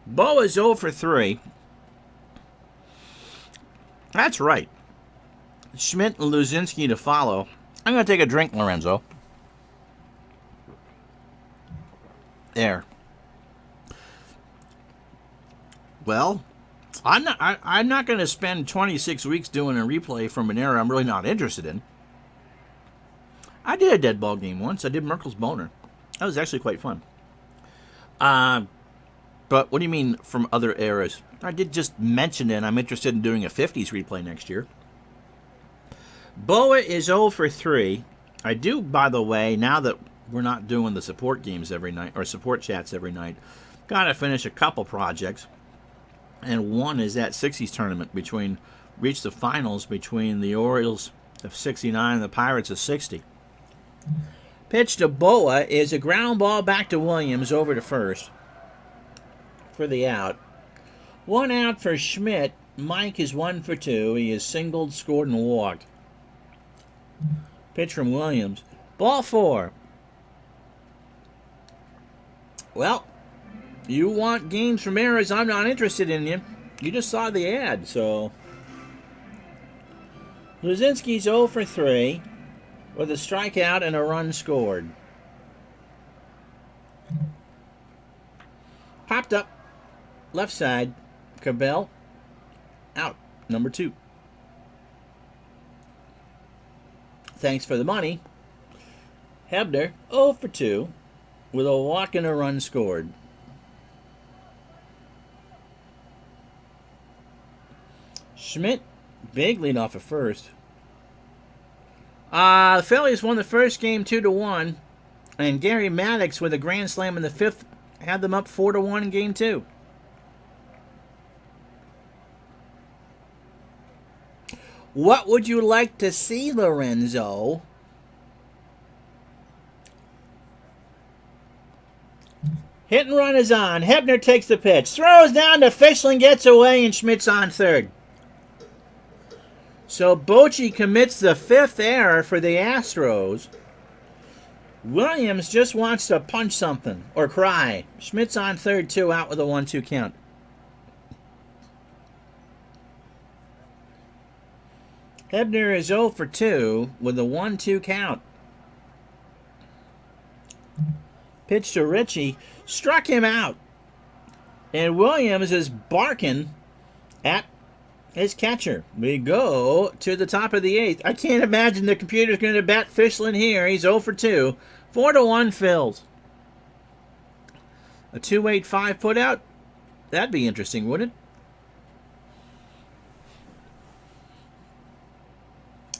Bo is 0 for 3. That's right. Schmidt and Luzinski to follow. I'm going to take a drink, Lorenzo. There. Well, I'm not going to spend 26 weeks doing a replay from an era I'm really not interested in. I did a dead ball game once. I did Merkel's Boner. That was actually quite fun. But what do you mean from other eras? I did just mention it. I'm interested in doing a 50s replay next year. Boa is 0 for 3. I do, by the way, now that We're not doing the support games every night or support chats every night. Got to finish a couple projects, and one is that 60s tournament between reached the finals between the Orioles of 69 and the Pirates of 60. Pitch to Boa is a ground ball back to Williams over to first for the out. One out for Schmidt. Mike is 1 for 2. He is singled, scored, and walked. Pitch from Williams. Ball 4. Well, you want games from errors, I'm not interested in you. You just saw the ad, so. Luzinski's 0 for 3 with a strikeout and a run scored. Popped up. Left side. Cabell. Out. Number 2. Thanks for the money. Hebner, 0 for 2, with a walk and a run scored. Schmidt, big lead off at first. The Phillies won the first game 2-1, and Gary Maddox with a grand slam in the 5th had them up 4-1 in game 2. What would you like to see, Lorenzo? Hit and run is on. Hebner takes the pitch. Throws down to Fishland, gets away, and Schmidt's on third. So Bochy commits the 5th error for the Astros. Williams just wants to punch something or cry. Schmidt's on third, 2 out with a 1-2 count. Hebner is 0 for 2 with a 1-2 count. Pitch to Ritchie. Struck him out. And Williams is barking at his catcher. We go to the top of the 8th. I can't imagine the computer's going to bat Fishland here. He's 0 for 2. 4-1 Phils. A 2.85 put out? That'd be interesting, wouldn't it?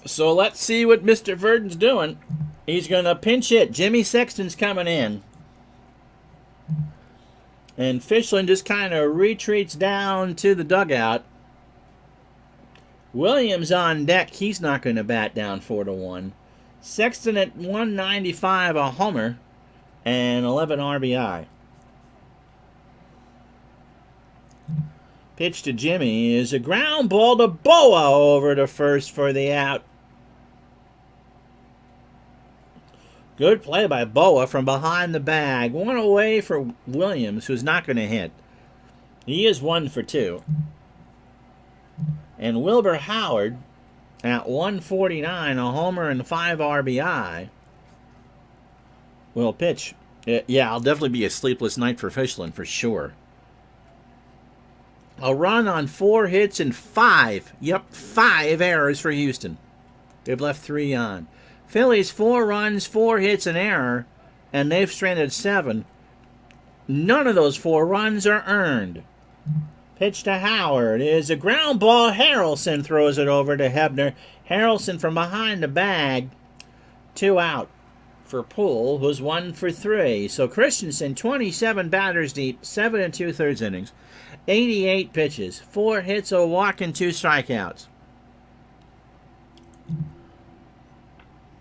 So let's see what Mr. Verdon's doing. He's going to pinch hit. Jimmy Sexton's coming in. And Fishland just kind of retreats down to the dugout. Williams on deck. He's not going to bat down 4-1. Sexton at 195, a homer, and 11 RBI. Pitch to Jimmy is a ground ball to Boa over to first for the out. Good play by Boa from behind the bag. One away for Williams, who's not going to hit. He is 1 for 2. And Wilbur Howard at 149, a homer and 5 RBI. Will pitch. Yeah, I'll definitely be a sleepless night for Fishland for sure. A run on 4 hits and 5 errors for Houston. They've left 3 on. Phillies 4 runs, 4 hits, an error, and they've stranded 7. None of those 4 runs are earned. Pitch to Howard is a ground ball. Harrelson throws it over to Hebner. Harrelson from behind the bag. 2 out for Poole, who's 1 for 3. So Christensen, 27 batters deep, 7 2/3 innings, 88 pitches, 4 hits, a walk, and 2 strikeouts.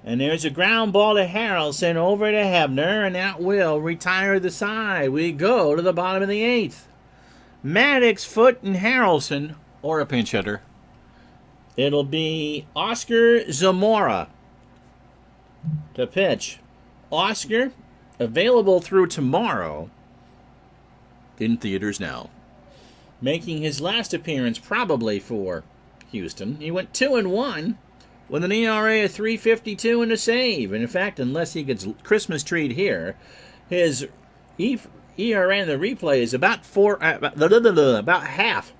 And there's a ground ball to Harrelson over to Hebner, and that will retire the side. We go to the bottom of the 8th. Maddox, Foote, and Harrelson, or a pinch hitter. It'll be Oscar Zamora to pitch. Oscar, available through tomorrow, in theaters now. Making his last appearance probably for Houston. He went 2-1 with an ERA of 3.52 and a save. And in fact, unless he gets Christmas treed here, his ERA in the replay is about half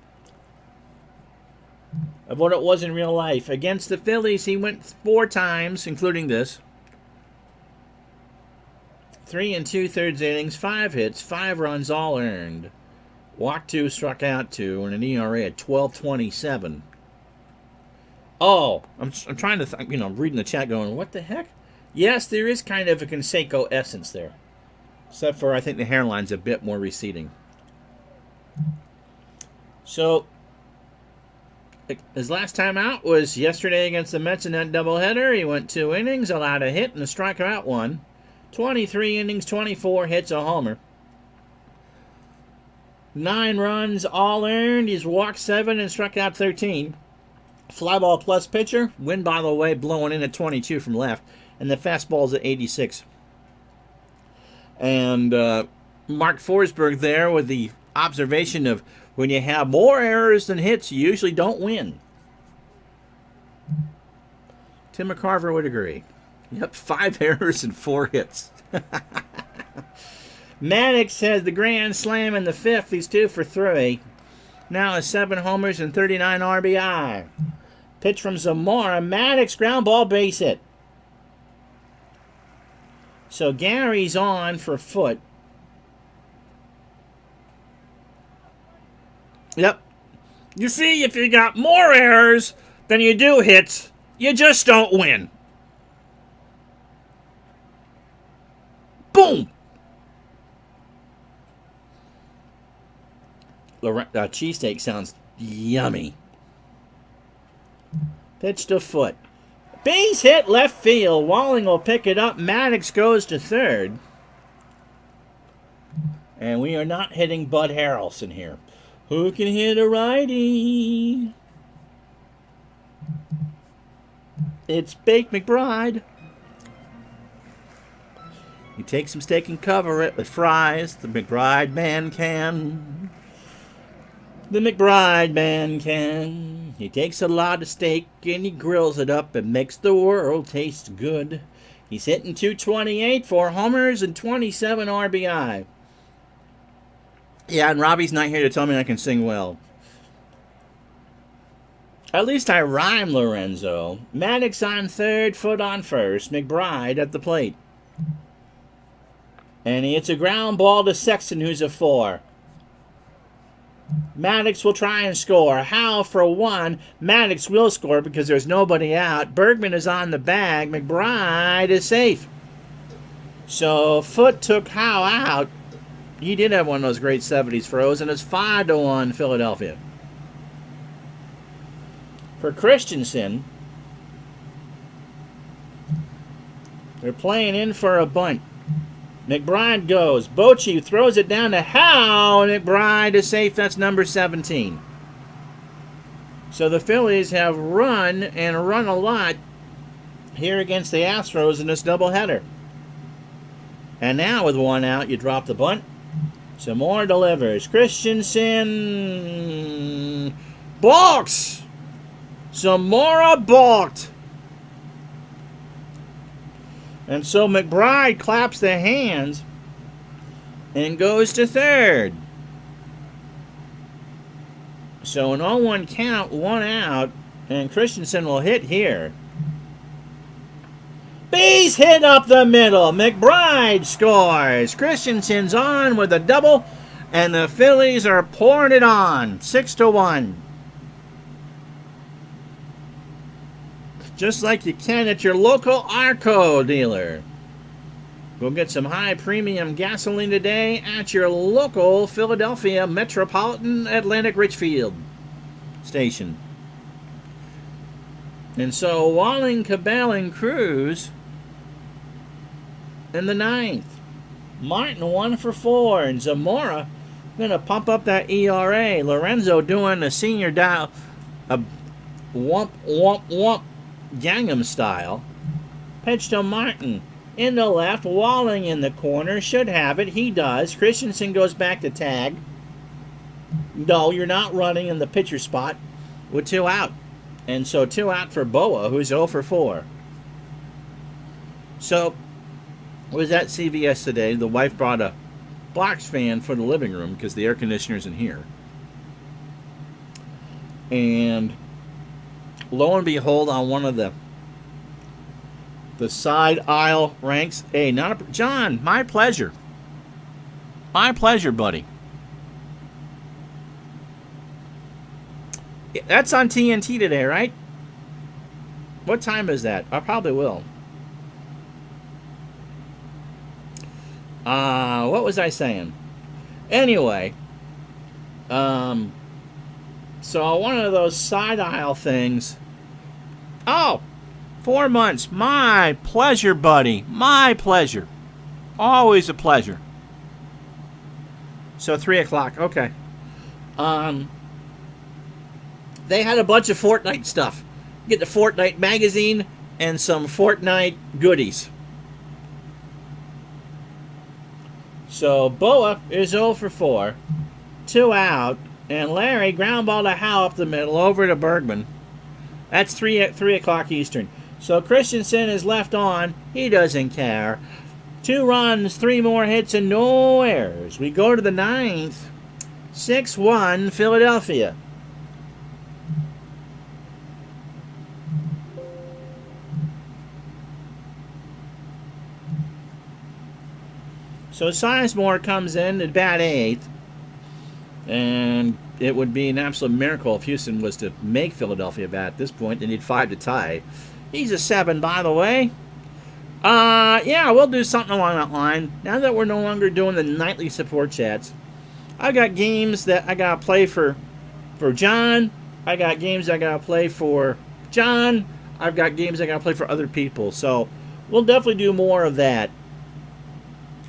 of what it was in real life. Against the Phillies, he went 4 times, including this. 3 2/3 innings, 5 hits, 5 runs, all earned. Walked 2, struck out 2, and an ERA at 12.27. Oh, I'm trying to reading the chat going, what the heck? Yes, there is kind of a Canseco essence there. Except for I think the hairline's a bit more receding. So, his last time out was yesterday against the Mets in that doubleheader. He went 2 innings, allowed a hit, and a strikeout 1. 23 innings, 24 hits, a homer. 9 runs, all earned. He's walked 7 and struck out 13. Fly ball plus pitcher. Wind, by the way, blowing in at 22 from left. And the fastball's at 86. And Mark Forsberg there with the observation of when you have more errors than hits, you usually don't win. Tim McCarver would agree. Yep, 5 errors and 4 hits. Maddox has the grand slam in the 5th. He's 2 for 3. Now has 7 homers and 39 RBI. Pitch from Zamora. Maddox ground ball base hit. So Gary's on for Foot. Yep. You see, if you got more errors than you do hits, you just don't win. Boom! Cheesesteak sounds yummy. Pitch to Foot. Base hit left field. Walling will pick it up. Maddox goes to third. And we are not hitting Bud Harrelson here. Who can hit a righty? It's Bake McBride. He takes some steak and cover it with fries. The McBride man can. The McBride man can. He takes a lot of steak and he grills it up and makes the world taste good. He's hitting .228, 4 homers and 27 RBI. Yeah, and Robbie's not here to tell me I can sing well. At least I rhyme, Lorenzo. Maddox on third, Foot on first. McBride at the plate. And he hits a ground ball to Sexton, who's a 4. Maddox will try and score. Howe for 1. Maddox will score because there's nobody out. Bergman is on the bag. McBride is safe. So Foot took Howe out. He did have one of those great 70s throws, and it's 5-1 Philadelphia. For Christensen, they're playing in for a bunt. McBride goes. Bochy throws it down to Howe. McBride is safe. That's number 17. So the Phillies have run and run a lot here against the Astros in this doubleheader. And now with 1 out, you drop the bunt. Zamora delivers. Christensen balks. Zamora balked. And so McBride claps the hands and goes to third. So an 0-1 count, 1 out, and Christensen will hit here. Base hit up the middle. McBride scores. Christensen's on with a double, and the Phillies are pouring it on. 6-1. Just like you can at your local Arco dealer. Go get some high premium gasoline today at your local Philadelphia Metropolitan Atlantic Richfield station. And so Walling, Cabell, and Cruz in the 9th. Martin 1 for 4. And Zamora going to pump up that ERA. Lorenzo doing the senior dial. A whump, whump, whump. Gangnam style. Pitch to Martin. In the left. Walling in the corner. Should have it. He does. Christensen goes back to tag. No, you're not running in the pitcher spot with 2 out. And so 2 out for Boa, who's 0 for 4. So, was at CVS today. The wife brought a box fan for the living room because the air conditioner's in here. And lo and behold, on one of the side aisle ranks, hey, not a, John, my pleasure. My pleasure, buddy. That's on TNT today, right? What time is that? I probably will. What was I saying? Anyway, so one of those side aisle things. Oh, 4 months. My pleasure, buddy. My pleasure. Always a pleasure. So 3 o'clock. Okay. They had a bunch of Fortnite stuff. Get the Fortnite magazine and some Fortnite goodies. So Boa is 0 for 4. 2 out. And Larry ground ball to Howe up the middle over to Bergman. That's 3 o'clock Eastern. So Christensen is left on. He doesn't care. 2 runs, 3 more hits, and no errors. We go to the 9th. 6-1 Philadelphia. So Sizemore comes in at bat 8th. And it would be an absolute miracle if Houston was to make Philadelphia bat at this point. They need 5 to tie. He's a 7, by the way. Yeah, we'll do something along that line. Now that we're no longer doing the nightly support chats, I got games that I gotta play for John. I got games I gotta play for John. I've got games I gotta play for other people. So we'll definitely do more of that.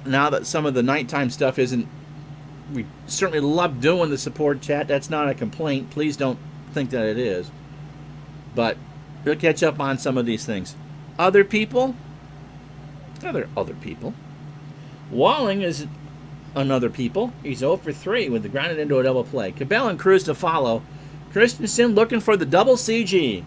Now that some of the nighttime stuff isn't. We certainly love doing the support chat. That's not a complaint. Please don't think that it is. But we'll catch up on some of these things. Other people. Other people. Walling is another people. He's 0 for 3 with the grounded into a double play. Cabell and Cruz to follow. Christensen looking for the double CG.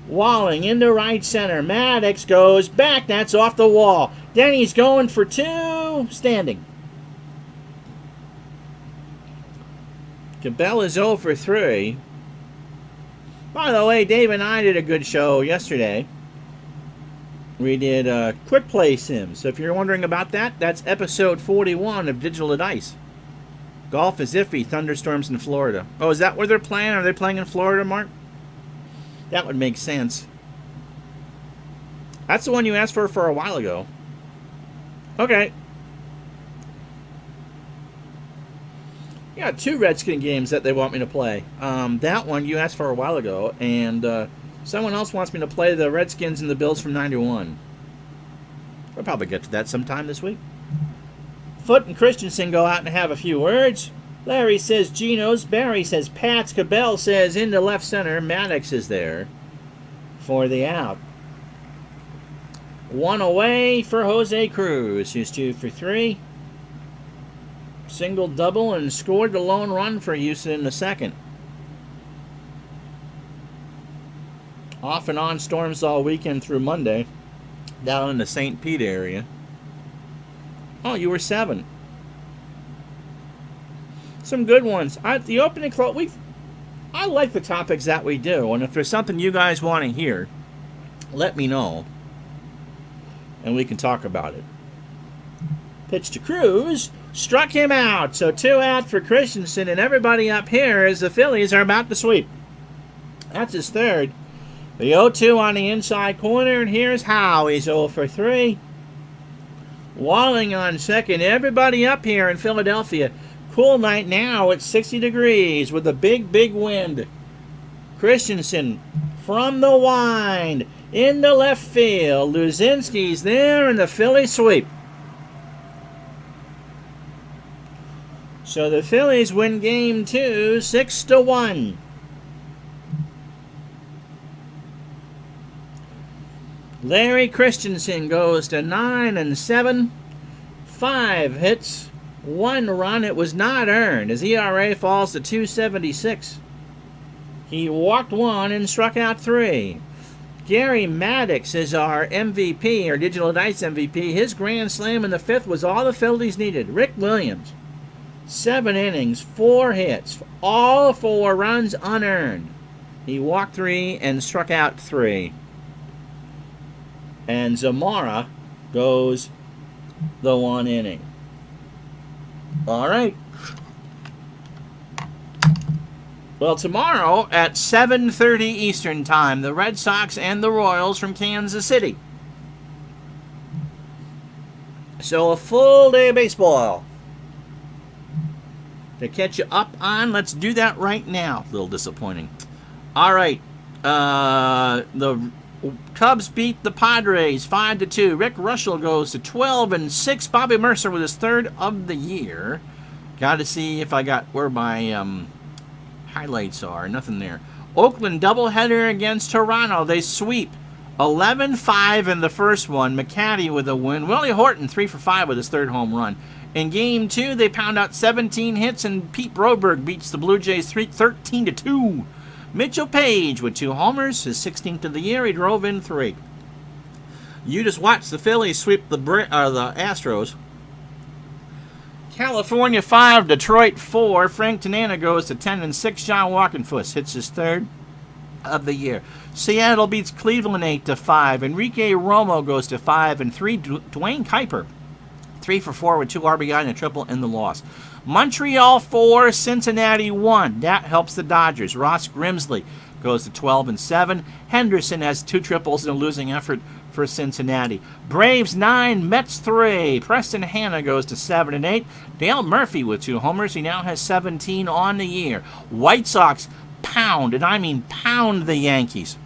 Walling into right center. Maddox goes back. That's off the wall. Denny's going for 2. Standing. Cabell is 0 for 3. By the way, Dave and I did a good show yesterday. We did Quick Play Sims. So if you're wondering about that, that's episode 41 of Digital Dice. Golf is iffy. Thunderstorms in Florida. Oh, is that where they're playing? Are they playing in Florida, Mark? That would make sense. That's the one you asked for a while ago. Okay. Yeah, 2 Redskin games that they want me to play. That one you asked for a while ago, and someone else wants me to play the Redskins and the Bills from 91. We'll probably get to that sometime this week. Foote and Christensen go out and have a few words. Larry says Geno's. Barry says Pat's. Cabell says into left center. Maddox is there for the out. 1 away for Jose Cruz, who's 2 for 3. Single double and scored the lone run for Houston in the second. Off and on storms all weekend through Monday down in the St. Pete area. Oh, you were 7. Some good ones. The opening close. I like the topics that we do, and if there's something you guys want to hear, let me know, and we can talk about it. Pitch to Cruz. Struck him out. So 2 out for Christensen, and everybody up here as the Phillies are about to sweep. That's his 3rd. The 0-2 on the inside corner, and here's Howe. He's 0 for 3. Walling on second. Everybody up here in Philadelphia. Cool night now at 60 degrees with a big, big wind. Christensen from the wind into left field. Luzinski's there, and the Phillies sweep. So the Phillies win game 2, 6-1. Larry Christensen goes to 9-7. 5 hits, 1 run. It was not earned. His ERA falls to 2.76. He walked 1 and struck out 3. Gary Maddox is our MVP, our Digital Dice MVP. His grand slam in the 5th was all the Phillies needed. Rick Williams. 7 innings, 4 hits, all 4 runs unearned. He walked 3 and struck out 3. And Zamora goes the 1 inning. All right. Well, tomorrow at 7:30 Eastern Time, the Red Sox and the Royals from Kansas City. So a full day of baseball to catch you up on. Let's do that right now. A little disappointing. All right. The Cubs beat the Padres 5-2. Rick Russell goes to 12-6. Bobby Mercer with his third of the year. Got to see if I got where my highlights are. Nothing there. Oakland doubleheader against Toronto. They sweep 11-5 in the first one. McCaddy with a win. Willie Horton 3 for 5 with his third home run. In Game 2, they pound out 17 hits, and Pete Broberg beats the Blue Jays 13-2. Mitchell Page with 2 homers, his 16th of the year. He drove in 3. You just watched the Phillies sweep the Astros. California 5, Detroit 4. Frank Tanana goes to 10-6. John Walkenfuss hits his third of the year. Seattle beats Cleveland 8-5. Enrique Romo goes to 5-3. Dwayne Kuiper 3 for 4 with 2 RBI and a triple in the loss. Montreal 4, Cincinnati 1. That helps the Dodgers. Ross Grimsley goes to 12-7. Henderson has 2 triples in a losing effort for Cincinnati. Braves 9, Mets 3. Preston Hanna goes to 7-8. Dale Murphy with 2 homers. He now has 17 on the year. White Sox pound, and I mean pound, the Yankees.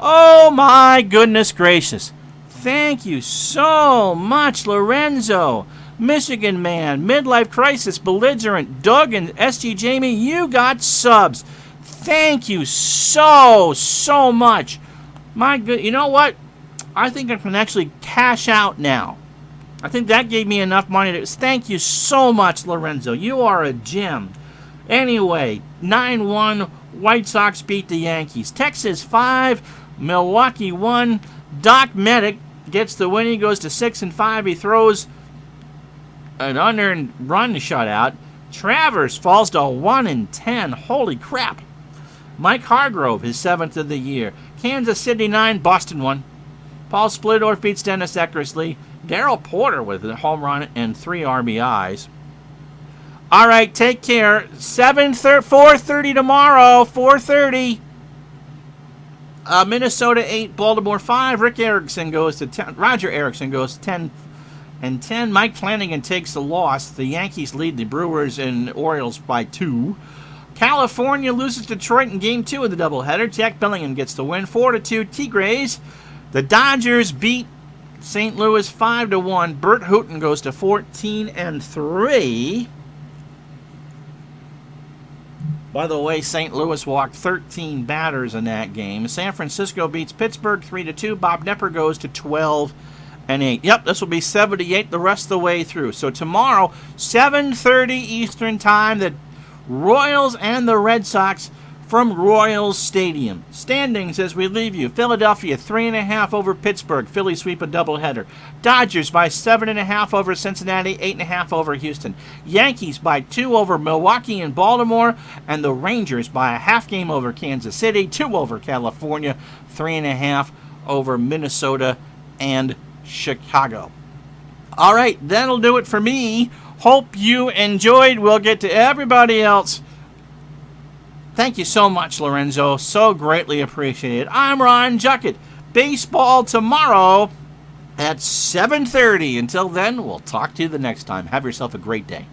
Oh my goodness gracious. Thank you so much, Lorenzo. Michigan Man, Midlife Crisis, Belligerent, Doug, and SG Jamie, you got subs. Thank you so much. My good, you know what? I think I can actually cash out now. I think that gave me enough money to. Thank you so much, Lorenzo. You are a gem. Anyway, 9-1, White Sox beat the Yankees. Texas 5, Milwaukee 1. Doc Medic gets the win. He goes to 6-5. He throws an unearned run shutout. Travers falls to 1-10. Holy crap. Mike Hargrove, his 7th of the year. Kansas City 9, Boston 1. Paul Splittorff beats Dennis Eckersley. Darryl Porter with a home run and 3 RBIs. All right, take care. 4:30 tomorrow. 4:30. Minnesota 8, Baltimore 5. Rick Erickson goes to 10. Roger Erickson goes to 10-10. Mike Flanagan takes the loss. The Yankees lead the Brewers and Orioles by 2. California loses Detroit in Game 2 of the doubleheader. Jack Bellingham gets the win. 4-2, Tigres. The Dodgers beat St. Louis 5-1. Bert Hooton goes to 14-3. By the way, St. Louis walked 13 batters in that game. San Francisco beats Pittsburgh 3-2. Bob Nepper goes to 12-8. Yep, this will be 78 the rest of the way through. So tomorrow, 7:30 Eastern Time, the Royals and the Red Sox from Royals Stadium. Standings as we leave you. Philadelphia 3.5 over Pittsburgh. Phillies sweep a doubleheader. Dodgers by 7.5 over Cincinnati. 8.5 over Houston. Yankees by 2 over Milwaukee and Baltimore. And the Rangers by a half game over Kansas City. 2 over California. 3.5 over Minnesota and Chicago. All right, that'll do it for me. Hope you enjoyed. We'll get to everybody else. Thank you so much, Lorenzo. So greatly appreciated. I'm Ron Juckett. Baseball tomorrow at 7:30. Until then, we'll talk to you the next time. Have yourself a great day.